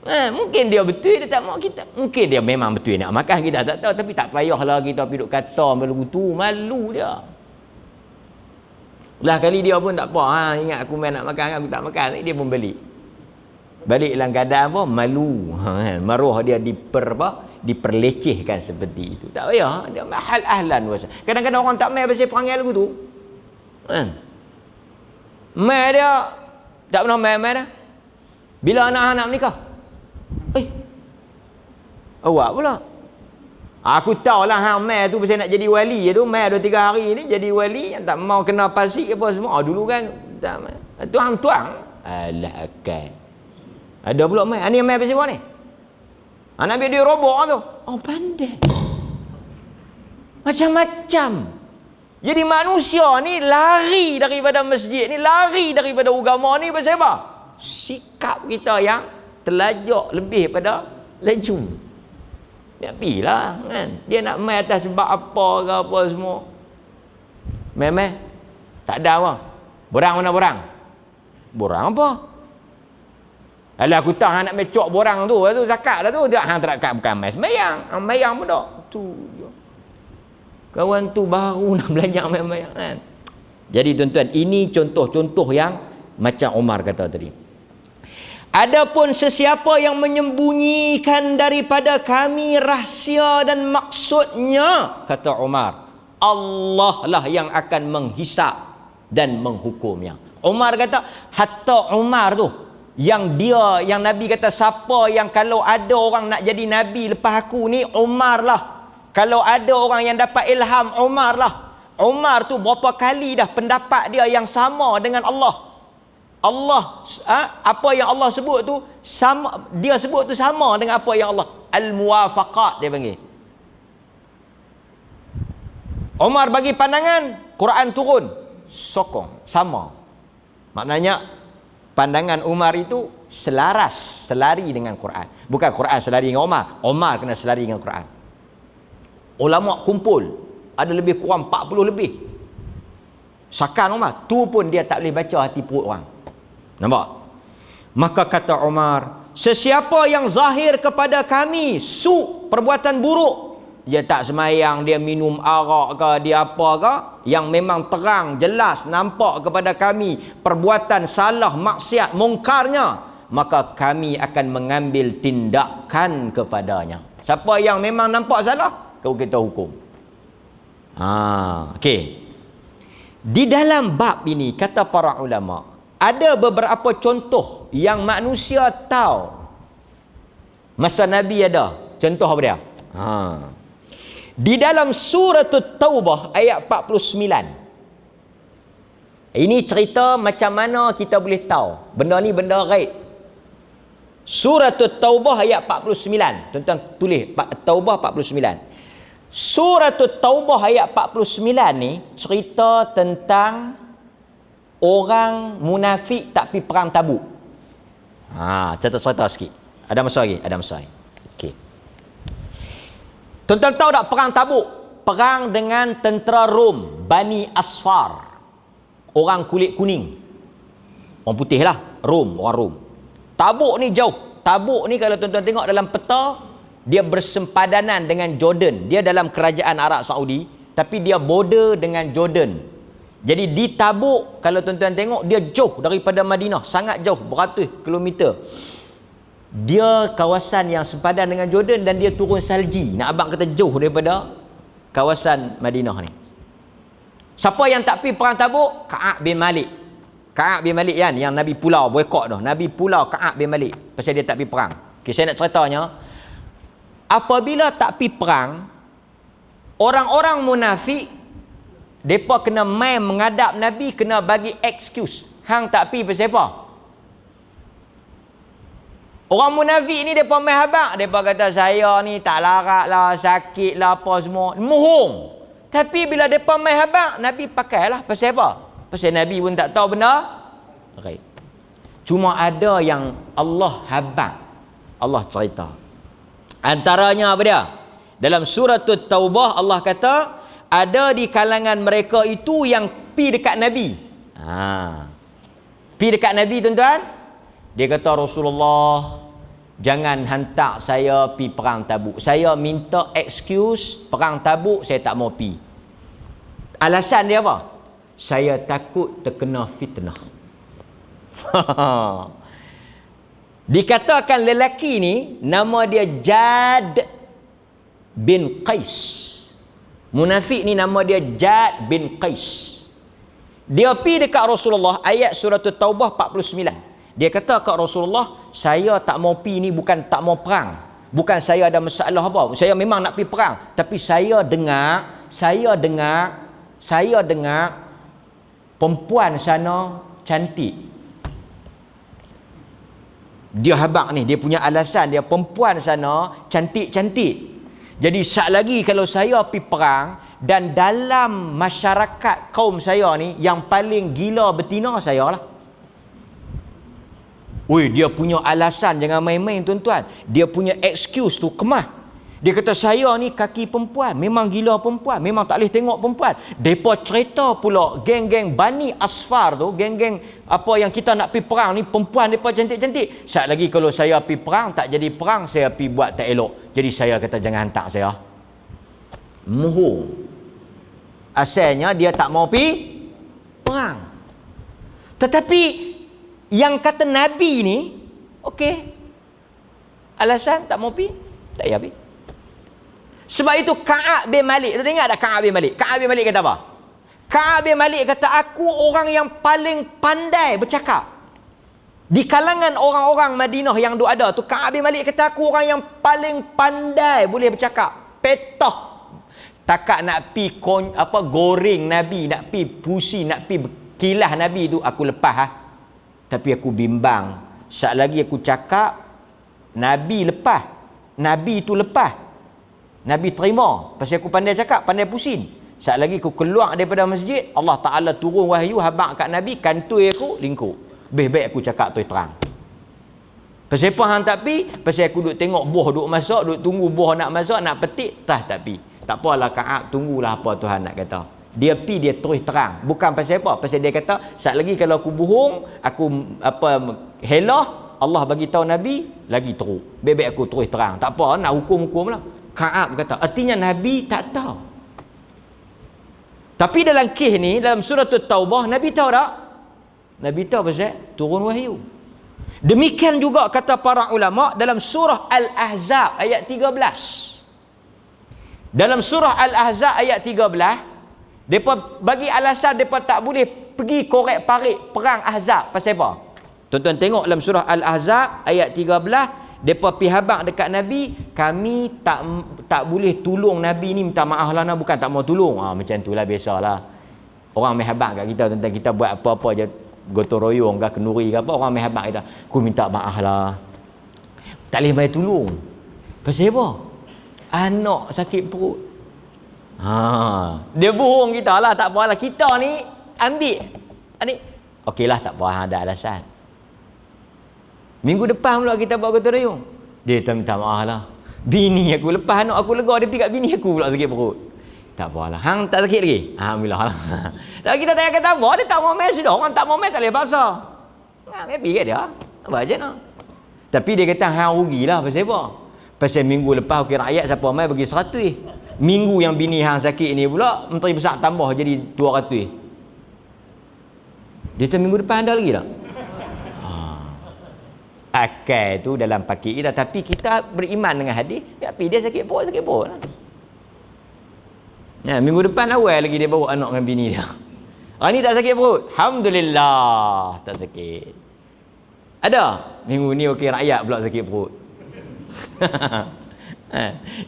Mungkin dia betul, dia tak mau kita. Mungkin dia memang betul nak makan, kita tak tahu. Tapi tak payahlah kita pergi duk kata malu tu. Malu dia. Lah kali dia pun tak apa. Ingat aku main nak makan, aku tak makan. Dia pun balik. Balik dalam keadaan apa? Malu. Maruah dia diperlecehkan seperti itu. Tak payah. Dia mahal ahlan. Kadang-kadang orang tak main pasal perangai lagu tu. Main dia. Tak pernah main dah. Bila anak-anak menikah? Awak pula. Aku tahulah hang mai tu pasal nak jadi wali tu, mai 2-3 hari ni jadi wali yang tak mau kena pasik apa semua. Dulu kan tak mai. Tuang-tuang. Alah akal. Ada pula mai. Ani mai pasal apa ni? Anak dia robok tu. Oh pandai. Macam-macam. Jadi manusia ni lari daripada masjid ni, lari daripada agama ni pasal apa? Sikap kita yang terlajak lebih pada laju. Dia pilah kan. Dia nak main atas sebab apa ke apa semua. Main tak ada apa. Borang mana borang? Borang apa? Alah aku tahu hang nak mecok borang tu zakat dah tu. Dia hang tak bukan main sembahyang. Hang sembahyang pun tak. Tu je. Kawan tu baru nak belajar main-main kan. Jadi tuan-tuan, ini contoh-contoh yang macam Umar kata tadi. Adapun sesiapa yang menyembunyikan daripada kami rahsia dan maksudnya, kata Umar, Allah lah yang akan menghisap dan menghukumnya. Umar kata, hatta Umar tu, yang Nabi kata, siapa yang kalau ada orang nak jadi Nabi lepas aku ni, Umar lah. Kalau ada orang yang dapat ilham, Umar lah. Umar tu berapa kali dah pendapat dia yang sama dengan Allah. Apa yang Allah sebut tu sama, dia sebut tu sama dengan apa yang Allah. Al-muwafaqat dia panggil. Umar bagi pandangan, Quran turun, sokong, sama. Maknanya pandangan Umar itu selaras, selari dengan Quran. Bukan Quran selari dengan Umar, Umar kena selari dengan Quran. Ulama kumpul, ada lebih kurang 40 lebih. Sakan Umar, tu pun dia tak boleh baca hati perut orang. Nampak? Maka kata Umar, sesiapa yang zahir kepada kami perbuatan buruk, dia tak semayang, dia minum arak ke, dia apa ke, yang memang terang, jelas, nampak kepada kami perbuatan salah, maksiat, mungkarnya, maka kami akan mengambil tindakan kepadanya. Siapa yang memang nampak salah, kau kita hukum. Okey. Di dalam bab ini, kata para ulama, ada beberapa contoh yang manusia tahu masa Nabi ada. Contoh apa dia? Di dalam surah Taubah ayat 49. Ini cerita macam mana kita boleh tahu benda ni benda gaib. Surah Taubah ayat 49. Tuan-tuan tulis Taubah 49. Surah Taubah ayat 49 ni cerita tentang orang munafik tak pergi perang Tabuk. Cerita-cerita sikit. Ada masa lagi? Ada masa lagi. Okey. Tuan-tuan tahu tak perang Tabuk? Perang dengan tentera Rom, Bani Asfar. Orang kulit kuning. Orang putih lah. Rom, orang Rom. Tabuk ni jauh. Tabuk ni kalau tuan-tuan tengok dalam peta, dia bersempadanan dengan Jordan. Dia dalam kerajaan Arab Saudi, tapi dia border dengan Jordan. Jadi di Tabuk, kalau tuan-tuan tengok, dia jauh daripada Madinah. Sangat jauh, beratus kilometer. Dia kawasan yang sempadan dengan Jordan dan dia turun salji. Nak abang kata jauh daripada kawasan Madinah ni. Siapa yang tak pergi perang Tabuk? Ka'ab bin Malik. Ka'ab bin Malik kan, yang Nabi Pulau boykot tu. Nabi Pulau Ka'ab bin Malik. Pasal dia tak pergi perang. Okay, saya nak ceritanya. Apabila tak pergi perang, orang-orang munafik, mereka kena main menghadap Nabi, kena bagi excuse. Hang tak pergi pasal apa? Orang munafik ni mereka main habak. Mereka kata saya ni tak larat lah, sakit lah, apa semua. Mohong. Tapi bila mereka main habak, Nabi pakailah. Pasal apa? Pasal Nabi pun tak tahu benda. Okay. Cuma ada yang Allah habak. Allah cerita. Antaranya apa dia? Dalam surah Taubah Allah kata, ada di kalangan mereka itu yang pi dekat Nabi. Pi dekat Nabi tuan-tuan. Dia kata, Rasulullah, jangan hantar saya pi perang Tabuk. Saya minta excuse perang Tabuk saya tak mau pi. Alasan dia apa? Saya takut terkena fitnah. Dikatakan lelaki ni nama dia Jad bin Qais. Munafik ni nama dia Jad bin Qais. Dia pergi dekat Rasulullah, ayat surah Taubah 49. Dia kata kat Rasulullah, saya tak mau pergi ni bukan tak mau perang. Bukan saya ada masalah apa. Saya memang nak pergi perang. Tapi saya dengar perempuan sana cantik. Dia habaq ni, dia punya alasan dia, perempuan sana cantik-cantik. Jadi sat lagi kalau saya pergi perang dan dalam masyarakat kaum saya ni yang paling gila betina saya lah. Oi, dia punya alasan, jangan main-main tuan-tuan. Dia punya excuse tu kemah. Dia kata saya ni kaki perempuan, memang gila perempuan, memang tak boleh tengok perempuan. Depa cerita pula geng-geng Bani Asfar tu, geng-geng apa yang kita nak pergi perang ni, perempuan depa cantik-cantik. Sat lagi kalau saya pergi perang tak jadi perang, saya pergi buat tak elok. Jadi saya kata jangan hantar saya. Muhung. Asalnya dia tak mau pergi perang. Tetapi yang kata Nabi ni, okey. Alasan tak mau pergi, tak payah pergi. Sebab itu Ka'ab bin Malik, kita ingat tak Ka'ab bin Malik? Ka'ab bin Malik kata apa? Ka'ab bin Malik kata, aku orang yang paling pandai bercakap. Di kalangan orang-orang Madinah yang ada tu, Ka'ab bin Malik kata, aku orang yang paling pandai boleh bercakap. Petah. Takat nak pi goreng Nabi, nak pi pusi, nak pi kilah Nabi tu, aku lepas ha. Tapi aku bimbang. Sat lagi aku cakap, Nabi lepas. Nabi tu lepas. Nabi terima. Pasal aku pandai cakap, pandai pusing. Sat lagi aku keluar daripada masjid, Allah Ta'ala turun wahyu habaq kat Nabi, kantoi aku, lingkup. Baik-baik aku cakap tu terang. Pasal apa hang tak pi? Pasal aku duk tengok buah duk masak, duk tunggu buah nak masak, nak petik, tak pi. Tak apalah Ka'ab, tunggulah apa Tuhan nak kata. Dia pi, dia terus terang. Bukan pasal apa? Pasal dia kata, sat lagi kalau aku bohong, aku helah, Allah bagi tahu Nabi, lagi teruk. Baik-baik aku terus terang. Tak apa, nak hukum-hukum lah. Ka'ab kata, artinya Nabi tak tahu. Tapi dalam kes ni, dalam surah Taubah, Nabi tahu tak? Nabi tahu pasal turun wahyu. Demikian juga kata para ulama dalam surah Al-Ahzab ayat 13. Dalam surah Al-Ahzab ayat 13, mereka bagi alasan mereka tak boleh pergi korek parit perang Ahzab. Pasal apa? Tuan-tuan tengok dalam surah Al-Ahzab ayat 13, mereka pergi habaq dekat Nabi, kami tak boleh tolong Nabi ni, minta maaf lah, bukan tak mau tolong. Macam tu lah, biasalah. Orang main habaq kat kita, tentang kita buat apa-apa je, gotong royong ke, kenduri ke apa, orang main habaq kita, aku minta maaf lah. Tak boleh main tolong. Pasal apa? Anak sakit perut. Dia bohong kita lah, tak apalah. Kita ni ambil. Okeylah, tak apa, ada alasan. Minggu depan pula kita buat gotong royong. Dia tak minta maaf lah. Bini aku lepas anak aku lega, dia pergi kat bini aku pula sakit perut. Tak apalah. Hang tak sakit lagi? Alhamdulillah lah. Tapi kita tak kata apa, dia tak mau main sudah. Orang tak mau main tak boleh paksa. Happy kat dia. Apa aja nak. Tapi dia kata hang rugilah. Pasal apa? Pasal minggu lepas okey rakyat siapa main bagi 100. Minggu yang bini hang sakit ni pula menteri besar tambah jadi 200. Dia kata minggu depan ada lagi tak? Akal tu dalam pakik kita, tapi kita beriman dengan hadis, tapi dia sakit perut lah. Minggu depan awal lagi dia bawa anak dengan bini dia. Ni tak sakit perut, alhamdulillah tak sakit. Ada minggu ni okey rakyat pula sakit perut.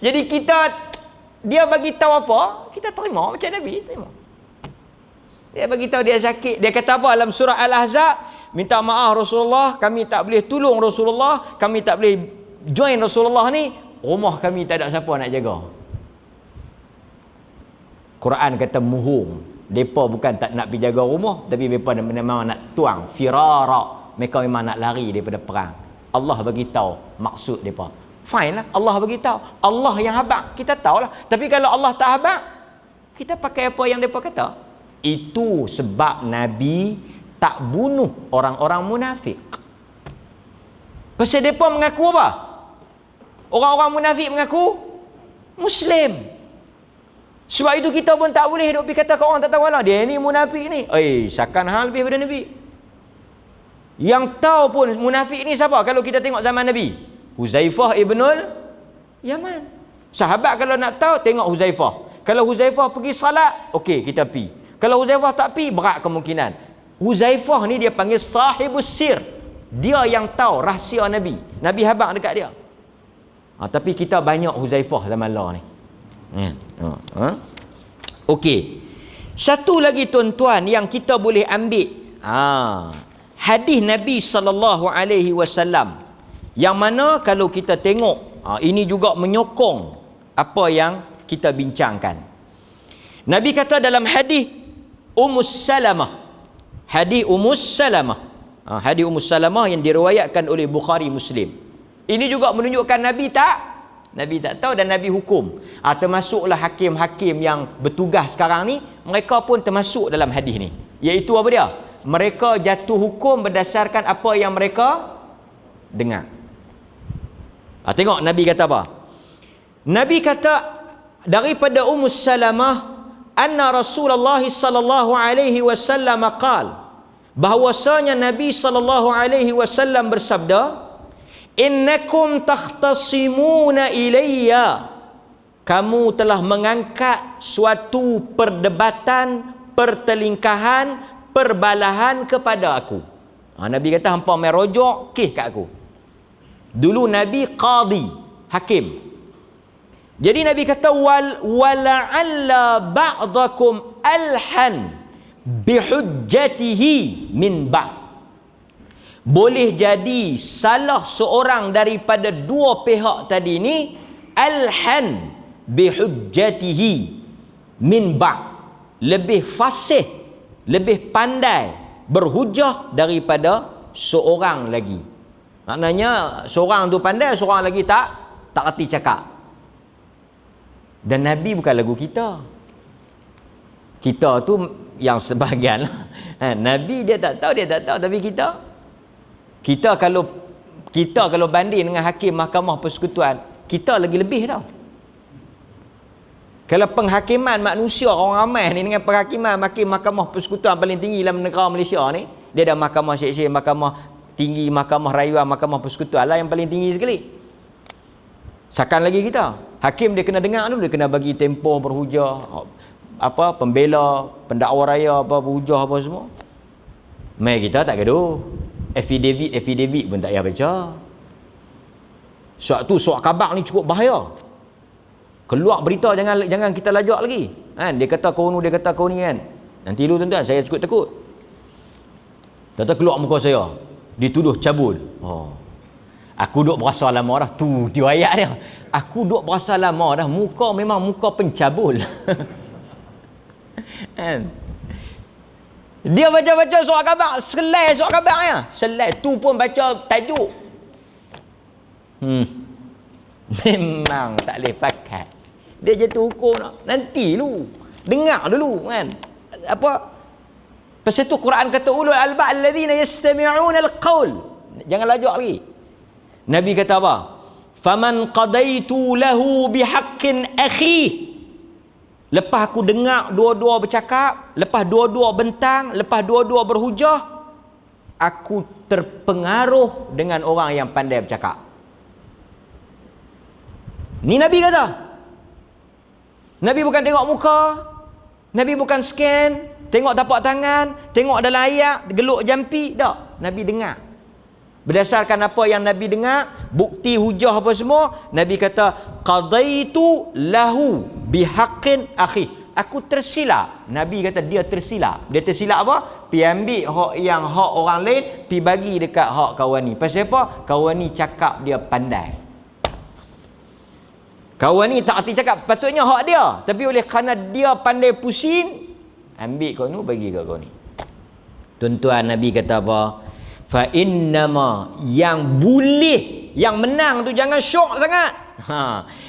Jadi kita, dia bagi tahu apa, kita terima macam Nabi terima. Dia bagi tahu dia sakit, dia kata apa dalam surah Al-Ahzab, minta maaf Rasulullah, kami tak boleh tolong Rasulullah, kami tak boleh join Rasulullah ni, rumah kami tak ada siapa nak jaga. Quran kata muhung, mereka bukan tak nak pergi jaga rumah, tapi mereka memang nak tuang, firara, mereka memang nak lari daripada perang. Allah bagi tahu maksud mereka. Fine lah, Allah bagi tahu. Allah yang habaq, kita tahulah. Tapi kalau Allah tak habaq, kita pakai apa yang mereka kata. Itu sebab Nabi tak bunuh orang-orang munafik. Pasal mereka mengaku apa? Orang-orang munafik mengaku Muslim. Sebab itu kita pun tak boleh duk pergi kata ke orang tak tahu lah, dia ni munafik ni. Sakan hal lebih daripada Nabi. Yang tahu pun munafik ni siapa kalau kita tengok zaman Nabi? Huzaifah ibnul Yaman. Sahabat kalau nak tahu tengok Huzaifah. Kalau Huzaifah pergi salat, okey kita pi. Kalau Huzaifah tak pi, berat kemungkinan. Huzaifah ni dia panggil sahibus sir. Dia yang tahu rahsia Nabi. Nabi habaq dekat dia. Tapi kita banyak Huzaifah zaman lah ni. Okey. Satu lagi tuan-tuan yang kita boleh ambil. Hadis Nabi SAW. Yang mana kalau kita tengok, ini juga menyokong apa yang kita bincangkan. Nabi kata dalam hadis Ummus Salamah. Hadis Ummus Salamah. Hadis Ummus Salamah yang diriwayatkan oleh Bukhari Muslim. Ini juga menunjukkan Nabi tak tahu dan Nabi hukum. Termasuklah hakim-hakim yang bertugas sekarang ni, mereka pun termasuk dalam hadis ni. Iaitu apa dia? Mereka jatuh hukum berdasarkan apa yang mereka dengar. Tengok Nabi kata apa? Nabi kata daripada Ummus Salamah anna Rasulullah sallallahu alaihi wasallam qala, bahwasanya Nabi sallallahu alaihi wasallam bersabda, innakum takhtasimuna ilayya, kamu telah mengangkat suatu perdebatan, pertelingkahan, perbalahan kepada aku. Nabi kata hampa mai rojok kes kat aku. Dulu Nabi qadi, hakim. Jadi Nabi kata wala'alla ba'dakum alhan bihujjatihi min ba'd. Boleh jadi salah seorang daripada dua pihak tadi ni alhan bihujjatihi min ba'd, lebih fasih, lebih pandai berhujah daripada seorang lagi. Maknanya seorang tu pandai, seorang lagi tak reti cakap. Dan Nabi bukan lagu kita. Kita tu yang sebahagian Nabi dia tak tahu, tapi kita kalau banding dengan hakim mahkamah persekutuan, kita lagi lebih tau. Kalau penghakiman manusia orang ramai ni dengan penghakiman mahkamah persekutuan paling tinggi dalam negara Malaysia ni, dia ada mahkamah syekh-syekh, mahkamah tinggi, mahkamah rayuan, mahkamah persekutuan lah yang paling tinggi sekali. Sakan lagi kita, hakim dia kena dengar dulu, dia kena bagi tempoh berhujah, pembela, pendakwa raya berhujah semua. Mai kita tak gaduh. Affidavit pun tak payah baca. Surat khabar ni cukup bahaya. Keluar berita jangan kita lajak lagi. Dia kata kau ni, dia kata kau ni kan. Nanti dulu tuan-tuan saya cukup takut. Tata keluar muka saya, dituduh cabul. Aku duk berasa lama dah. Tu dia ayat dia. Aku duk berasa lama dah. Muka memang muka pencabul. Dia baca-baca surat khabar, selai surat khabarnya. Selai tu pun baca tajuk. Memang tak boleh pakai. Dia jatuh hukum nak. Nanti dulu. Dengar dulu kan. Pasal tu Quran kata ulul albab allazina yastami'una alqaul. Jangan lajak lagi. Nabi kata apa? Faman qadaitu lahu bihaqqin akhi. Lepas aku dengar dua-dua bercakap, lepas dua-dua bentang, lepas dua-dua berhujah, aku terpengaruh dengan orang yang pandai bercakap. Ni Nabi kata. Nabi bukan tengok muka, Nabi bukan scan, tengok tapak tangan, tengok dalam ayat, geluk jampi, tak. Nabi dengar. Berdasarkan apa yang Nabi dengar, bukti hujah apa semua, Nabi kata qadaitu lahu bihaqqin akhi. Aku tersilap. Nabi kata dia tersilap. Dia tersilap apa? Pi ambil hak orang lain, pi bagi dekat hak kawan ni. Pasal apa? Kawan ni cakap dia pandai. Kawan ni tak arti cakap patutnya hak dia, tapi oleh kerana dia pandai pusing, ambil kau ni bagi kat kau ni. Tuan-tuan, Nabi kata apa? Fa innama, yang boleh, yang menang tu jangan syok sangat.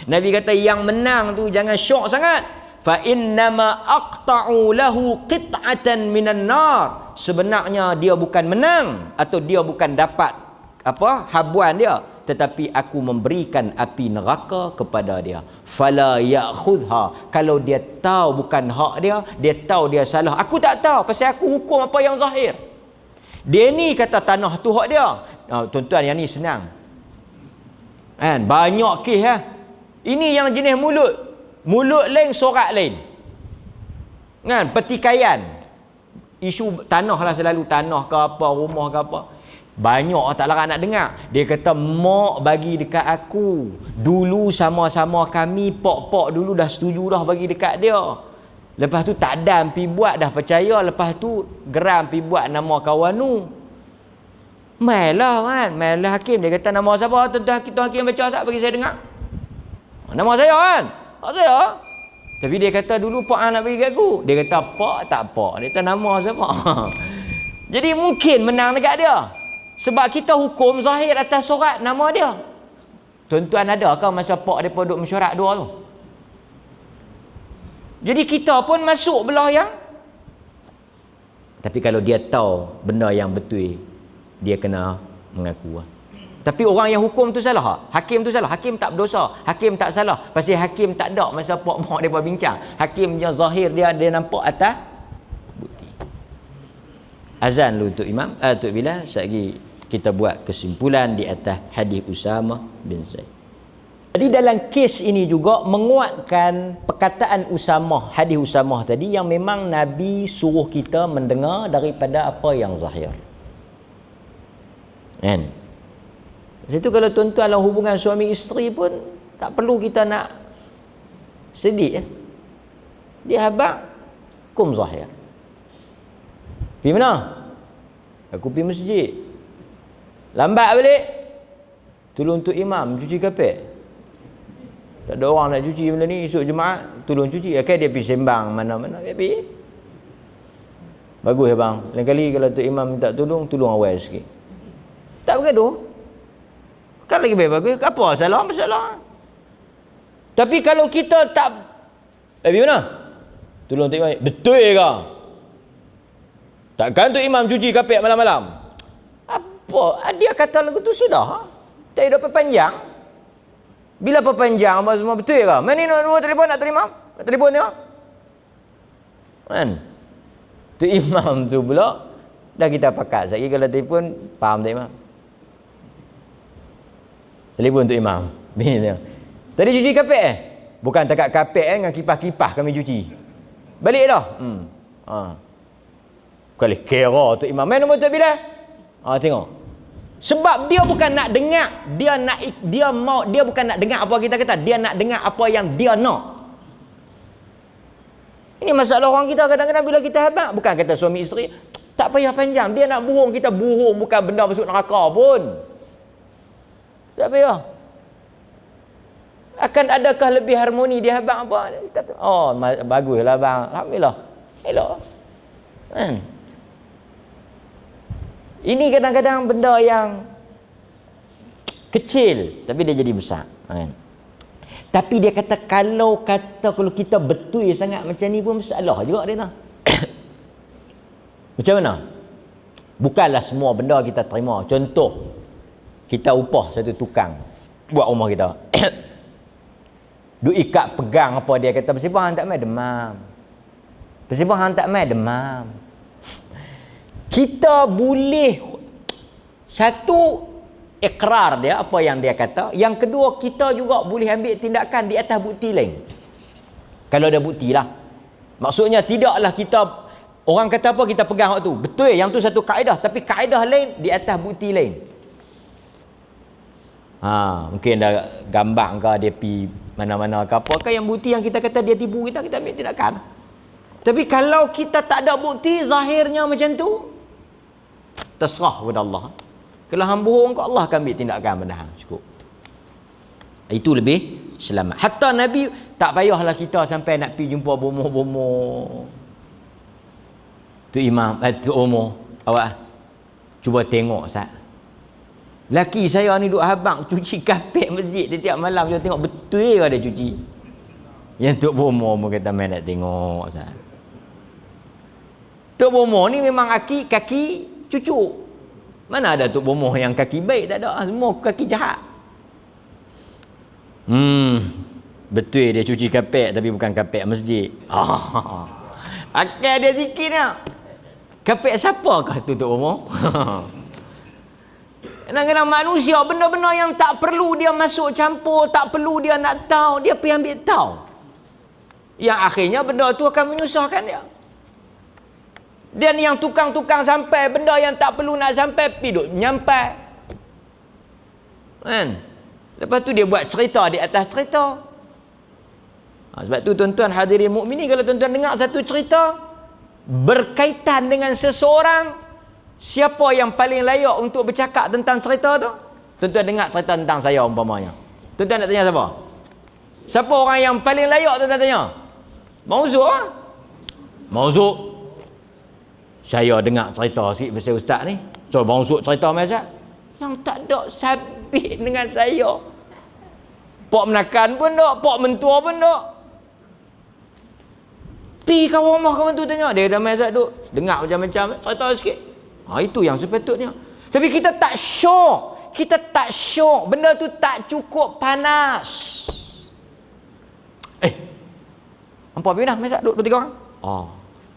Nabi kata yang menang tu jangan syok sangat. Fa innama aqta'u lahu qit'atan minan nar. Sebenarnya dia bukan menang atau dia bukan dapat apa habuan dia, tetapi aku memberikan api neraka kepada dia. Fala ya'khudha, kalau dia tahu bukan hak dia, dia tahu dia salah. Aku tak tahu, pasal aku hukum apa yang zahir. Dia ni kata tanah tu hak dia. Tuan-tuan, yang ni senang kan, banyak kes ini yang jenis mulut lain, sorak lain kan, pertikaian isu tanah lah, selalu tanah ke apa, rumah ke apa. Banyak tak larat nak dengar. Dia kata mak bagi dekat aku dulu, sama-sama kami pok-pok dulu dah setuju dah bagi dekat dia. Lepas tu tak dan pi buat, dah percaya, lepas tu geram pi buat nama kawan tu. Mailah kan, mailah hakim. Dia kata nama siapa? Tuan hakim baca tak bagi saya dengar. Nama saya kan, tak saya. Tapi dia kata dulu pak nak bagi kat aku. Dia kata pak tak pak, dia kata nama siapa. Jadi mungkin menang dekat dia, sebab kita hukum zahir atas surat nama dia. Tuan-tuan ada ke masa pak mereka duduk mesyuarat dua tu? Jadi kita pun masuk belah yang, tapi kalau dia tahu benda yang betul, dia kena mengaku. Tapi orang yang hukum tu salah, hakim tu salah. Hakim tak berdosa, hakim tak salah, pasal hakim tak ada masa pak mak mereka bincang. Hakim yang zahir dia nampak atas bukti. Azan dulu untuk imam, untuk Bilal. Sekejap kita buat kesimpulan di atas hadis Usamah bin Zaid. Jadi dalam kes ini juga menguatkan perkataan Usamah, hadis Usamah tadi, yang memang Nabi suruh kita mendengar daripada apa yang zahir. Kan? Situ kalau tuan-tuan dalam hubungan suami isteri pun tak perlu kita nak sedih. Dia habaq hukum zahir. Pergi mana? Aku pergi masjid. Lambat balik, tolong untuk imam cuci kapek. Tak ada orang nak cuci benda ni, esok Jumaat tolong cuci. Akan dia pergi sembang mana-mana, dia pergi. Bagus ya bang. Lain kali kalau tu imam minta tolong awal sikit. Tak bergaduh. Kan lagi baik bagus. Apa salah? Masalah. Tapi kalau kita tak, pergi mana? Tolong untuk imam. Betul ke? Takkan tu imam cuci kapek malam-malam? Apa? Dia kata lagu tu sudah. Tak ada perpanjang. Bila perpanjang apa semua betul ke? Mana nombor telefon nak terima? Nak telefon dia? Kan? Tu imam tu pula dah kita pakat. Sekali kalau telefon, faham tak imam? Telefon untuk imam. Tadi cuci kapek Bukan takat kapek dengan kipas-kipas kami cuci. Balik dah. Kali kira tu imam. Mana nombor tu bila? Tengok. Sebab dia bukan nak dengar, dia bukan nak dengar apa kita kata, dia nak dengar apa yang dia nak. Ini masalah orang kita kadang-kadang bila kita habaq, bukan kata suami isteri tak payah panjang, dia nak buhung kita buhung, bukan benda masuk neraka pun. Tak payah. Akan adakah lebih harmoni dia habaq apa? Baguslah bang. Alhamdulillah. Elok. Kan? Ini kadang-kadang benda yang kecil tapi dia jadi besar. Kan? Tapi dia kata kalau kita betul sangat macam ni pun masalah juga dia tu. Macam mana? Bukanlah semua benda kita terima. Contoh, kita upah satu tukang buat rumah kita. Duk ikat pegang apa dia kata, bersibah hang tak mai demam. Bersibah hang tak mai demam. Kita boleh satu ikrar dia apa yang dia kata, yang kedua kita juga boleh ambil tindakan di atas bukti lain. Kalau ada bukti lah. Maksudnya tidaklah kita orang kata apa kita pegang waktu. Betul yang tu satu kaedah, tapi kaedah lain di atas bukti lain. Mungkin dah gambar ke dia pi mana-mana ke apa ke yang bukti yang kita kata dia tipu kita ambil tindakan. Tapi kalau kita tak ada bukti zahirnya macam tu, terserah kepada Allah. Kalau hang bohong ke Allah akan ambil tindakan pada hang. Cukup. Itu lebih selamat. Hatta Nabi tak payahlah kita sampai nak pergi jumpa bomoh-bomoh. Tu imam, tu umur. Awak cuba tengok Ustaz. Laki saya ni duk habaq cuci kapek masjid setiap malam, dia tengok betul ke dia cuci. Yang Tok Bomoh pun kata main nak tengok Ustaz. Tok Bomoh ni memang kaki cucuk. Mana ada tok bomoh yang kaki baik? Tak ada. Semua kaki jahat. Betul dia cuci kapek tapi bukan kapek masjid. Akal dia sikit ni. Kapek siapakah tu tok bomoh? Kadang-kadang manusia benda-benda yang tak perlu dia masuk campur, tak perlu dia nak tahu, dia pergi ambil tahu. Yang akhirnya benda tu akan menyusahkan dia. Dan yang tukang-tukang sampai benda yang tak perlu nak sampai, pergi duk nyampai. Kan? Lepas tu dia buat cerita di atas cerita. Sebab tu tuan-tuan hadirin mukminin, kalau tuan-tuan dengar satu cerita berkaitan dengan seseorang, siapa yang paling layak untuk bercakap tentang cerita tu? Tuan-tuan dengar cerita tentang saya umpamanya. Tuan-tuan nak tanya siapa? Siapa orang yang paling layak tuan-tuan tanya? Mauzuk ah? Mauzuk. Saya dengar cerita sikit pasal ustaz ni. So mauzuk cerita macam yang tak ada sabit dengan saya. Pok menakan pun tak, pok mentua pun tak. Pi kawan rumah kawan tu tanya, dia kata Mazat duk dengar macam-macam, cerita sikit. Itu yang sepatutnya. Tapi kita tak syok. Kita tak syok. Benda tu tak cukup panas. Hampa pergi dah Mazat duk 2-3 orang.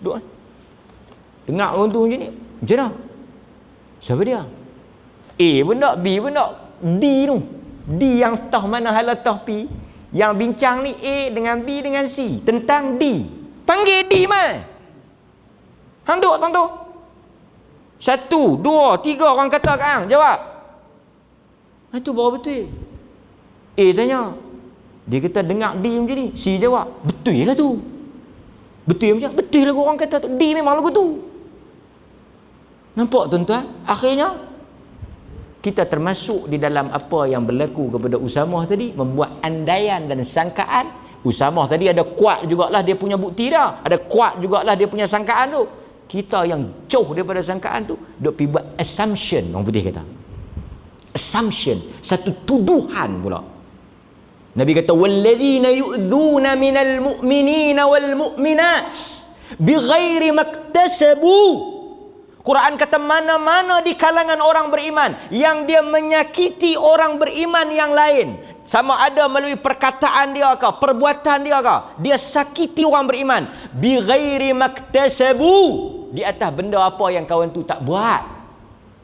Duk kan. Dengar orang tu macam ni. Macam mana? Siapa dia? A pun tak, B pun tak. D tu. D yang tahu mana hala tahu P. Yang bincang ni A dengan B dengan C. Tentang D. Panggil D mai. Hang duk tuan tu. 1, 2, 3 orang kata kat hang. Jawab. Itu baru betul. A tanya. Dia kata dengar D macam ni. C jawab. Betul lah tu. Betul macam? Betul lah orang kata tu. D memang lagu tu. Nampak tuan-tuan? Akhirnya kita termasuk di dalam apa yang berlaku kepada Usamah tadi, membuat andaian dan sangkaan. Usamah tadi ada kuat jugalah dia punya bukti dah. Ada kuat jugalah dia punya sangkaan tu. Kita yang jauh daripada sangkaan tu, duk pergi buat assumption, orang putih kata. Assumption, satu tuduhan pula. Nabi kata walladzina yu'dzuna minal mu'minina wal mu'minat bighairi maktasabu. Quran kata mana-mana di kalangan orang beriman yang dia menyakiti orang beriman yang lain, sama ada melalui perkataan dia ke, perbuatan dia ke, dia sakiti orang beriman bighairi maktasabu, di atas benda apa yang kawan tu tak buat,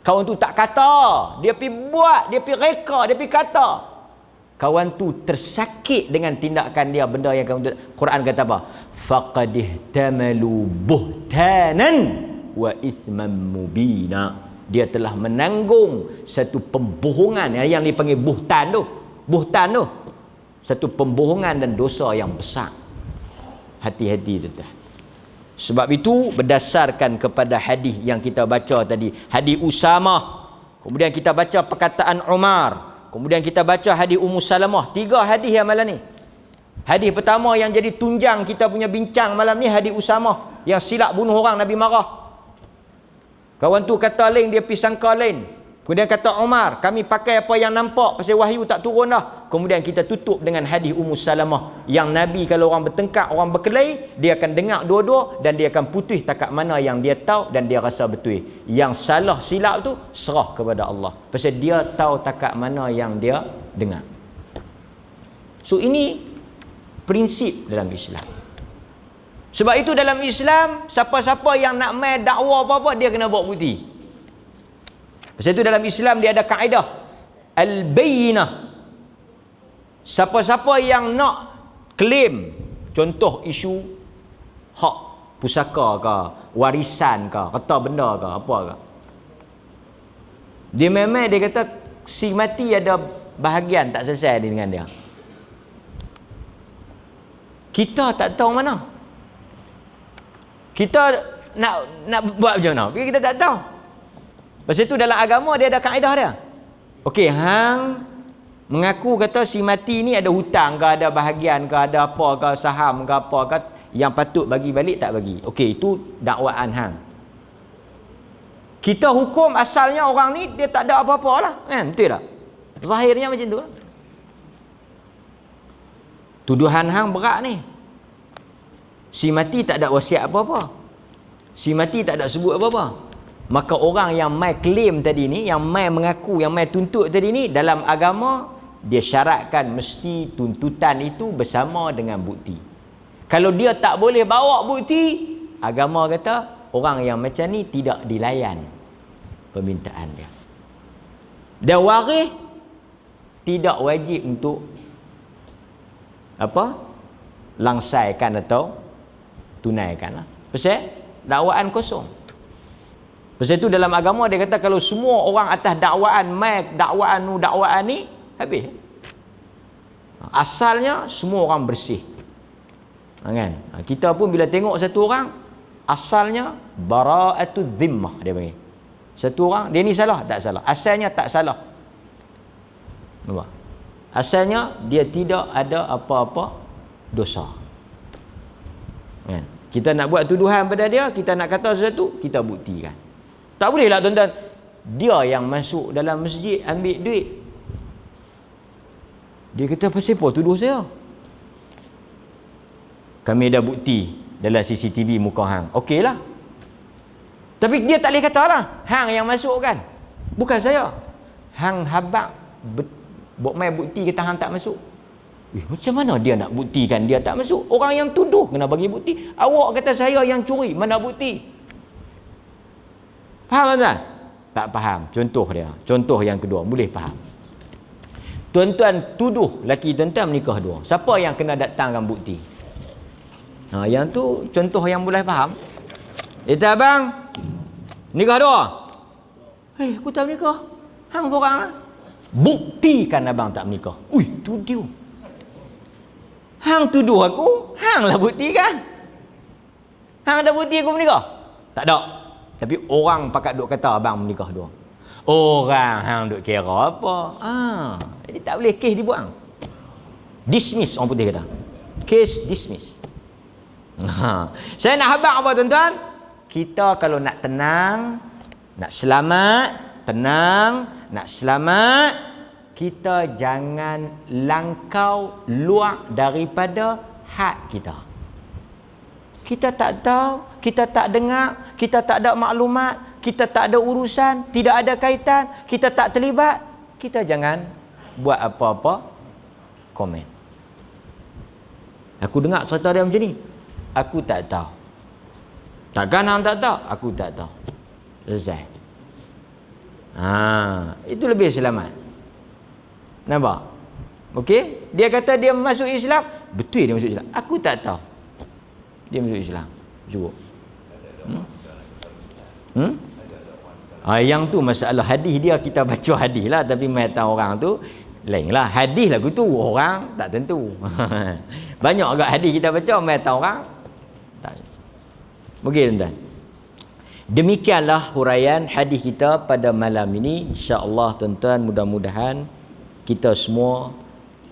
kawan tu tak kata, dia pergi buat, dia pergi reka, dia pergi kata. Kawan tu tersakit dengan tindakan dia, benda yang kawan tu. Quran kata apa? Faqad ihtamalu buhtanan wa ithman mubina. Dia telah menanggung satu pembohongan yang dipanggil buhtan tu. Buhtan tu satu pembohongan dan dosa yang besar. Hati-hati tuan-tuan. Sebab itu berdasarkan kepada hadis yang kita baca tadi, hadis Usamah, kemudian kita baca perkataan Umar, kemudian kita baca hadis Ummu Salamah. 3 hadis yang malam ni. Hadis pertama yang jadi tunjang kita punya bincang malam ni, hadis Usamah yang silap bunuh orang, Nabi marah. Kawan tu kata lain, dia pergi sangka lain. Kemudian kata Umar, kami pakai apa yang nampak, pasal wahyu tak turun dah. Kemudian kita tutup dengan hadis Ummu Salamah yang Nabi kalau orang bertengkar, orang berkelahi, dia akan dengar dua-dua dan dia akan putih takat mana yang dia tahu dan dia rasa betul. Yang salah silap tu serah kepada Allah, pasal dia tahu takat mana yang dia dengar. So ini prinsip dalam Islam. Sebab itu dalam Islam, siapa-siapa yang nak main dakwah apa-apa, dia kena bawa bukti. Pasal itu dalam Islam dia ada kaedah al-bayyinah. Siapa-siapa yang nak claim, contoh isu hak pusaka ke, warisan ke, harta benda ke, apa ke, dia memang dia kata si mati ada bahagian tak selesai dengan dia. Kita tak tahu mana. Kita nak buat macam mana? Kita tak tahu. Pasal itu dalam agama dia ada kaedah dia. Okey, hang mengaku kata si mati ni ada hutang ke, ada bahagian ke, ada apa ke, saham ke, apa ke, yang patut bagi balik tak bagi. Okey, itu dakwaan hang. Kita hukum asalnya orang ni dia tak ada apa-apa lah, kan? Betul tak? Zahirnya macam tu. Tuduhan hang berat ni. Si mati tak ada wasiat apa-apa. Si mati tak ada sebut apa-apa. Maka orang yang mai claim tadi ni, yang mai mengaku, yang mai tuntut tadi ni, dalam agama dia syaratkan mesti tuntutan itu bersama dengan bukti. Kalau dia tak boleh bawa bukti, agama kata orang yang macam ni tidak dilayan permintaan dia. Dan waris tidak wajib untuk apa? Langsaikan atau tunaikan lah. Pasal dakwaan kosong. Pasal itu dalam agama dia kata kalau semua orang atas dakwaan dakwaan ni habis. Asalnya semua orang bersih. Kan? Kita pun bila tengok satu orang asalnya bara'atul zimmah dia panggil. Satu orang dia ni salah, tak salah. Asalnya tak salah. Nampak? Asalnya dia tidak ada apa-apa dosa. Kan? Kita nak buat tuduhan pada dia, kita nak kata sesuatu, kita buktikan. Tak boleh lah tuan-tuan. Dia yang masuk dalam masjid ambil duit. Dia kata pasal apa tuduh saya? Kami ada bukti dalam CCTV muka hang. Okey lah. Tapi dia tak boleh kata lah. Hang yang masuk kan. Bukan saya. Hang habak buat main bukti kata hang tak masuk. Macam mana dia nak buktikan dia tak masuk? Orang yang tuduh kena bagi bukti. Awak kata saya yang curi. Mana bukti? Faham tak? Tak faham. Contoh dia. Contoh yang kedua. Boleh faham. Tuan-tuan tuduh laki tuan-tuan menikah dua. Siapa yang kena datangkan bukti? Yang tu contoh yang boleh faham. Kata abang, nikah dua. Aku tak menikah. Hang seorang lah. Buktikan abang tak menikah. Ui, tu dia. Hang tuduh aku, hang lah buktikan. Hang ada bukti aku menikah? Tak ada. Tapi orang pakat duk kata abang menikah dua. Orang hang duk kira apa? Jadi tak boleh kes dibuang. Dismiss orang putih kata. Case dismiss. Saya nak habaq apa tuan-tuan? Kita kalau nak tenang, nak selamat, tenang, nak selamat, kita jangan langkau luar daripada had kita. Kita tak tahu, kita tak dengar, kita tak ada maklumat, kita tak ada urusan, tidak ada kaitan, kita tak terlibat, kita jangan buat apa-apa komen. Aku dengar cerita dia macam ni. Aku tak tahu. Takkan hang tak tahu? Aku tak tahu. Selesai. Itu lebih selamat. Nampak? Okey? Dia kata dia masuk Islam, betul dia masuk Islam. Aku tak tahu. Dia masuk Islam. Cukup. Yang tu masalah hadis dia, kita baca hadis lah, tapi mata orang tu lain lah. Hadis lagu tu orang tak tentu. Banyak agak hadis kita baca, mata orang tak. Okey tuan-tuan. Demikianlah huraian hadis kita pada malam ini. InsyaAllah tuan-tuan, mudah-mudahan kita semua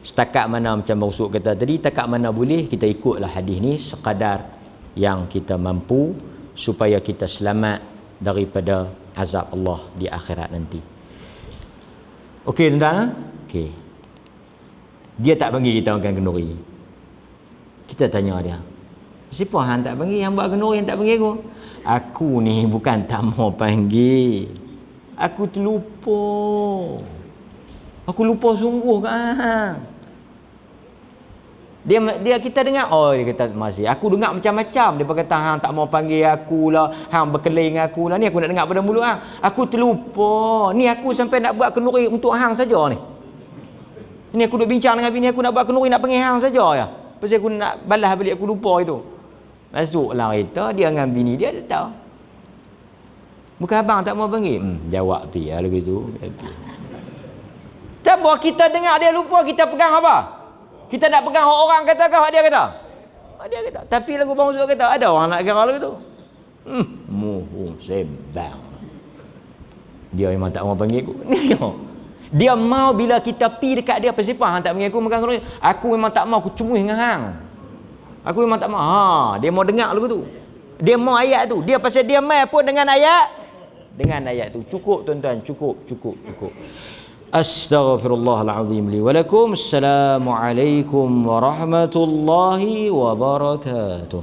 setakat mana macam Rasul kata tadi, setakat mana boleh kita ikutlah hadis ni sekadar yang kita mampu supaya kita selamat daripada azab Allah di akhirat nanti. Okey tuan-tuan? Okey. Dia tak panggil kita makan kenduri. Kita tanya dia, siapa hang tak panggil? Hang buat kenduri yang tak panggil aku? Aku ni bukan tak mau panggil. Aku terlupa. Aku lupa sungguh kan. Dia kita dengar, dia kata masih. Aku dengar macam-macam. Dia kata hang tak mau panggil aku lah, hang berkelahi dengan aku lah. Ni aku nak dengar pada mulut hang. Aku terlupa. Ni aku sampai nak buat kenduri untuk hang saja ni. Ni aku duk bincang dengan bini aku nak buat kenduri nak panggil hang saja ya. Pasal aku nak balas balik aku lupa itu. Masuklah kereta dia dengan bini dia tahu. Bukan abang tak mau panggil. Jawab pi lah begitu. Tak apa kita dengar dia lupa, kita pegang apa? Kita nak pegang orang kata kau dia kata. Dia kata. Tapi lagu bang Zul kata ada orang nak kira lagu tu. Muhum sembang. Dia memang tak mau panggil aku. Dia mau bila kita pi dekat dia pasal apa hang tak panggil aku makan kenduri. Aku memang tak mau, aku cemui dengan hang. Aku memang tak mau. Dia mau dengar lagu tu. Dia mau ayat tu. Dia pasal dia mai pun dengan ayat. Dengan ayat tu. Cukup tuan-tuan, cukup. Astaghfirullahalazim li wa lakum. Assalamualaikum warahmatullahi wabarakatuh.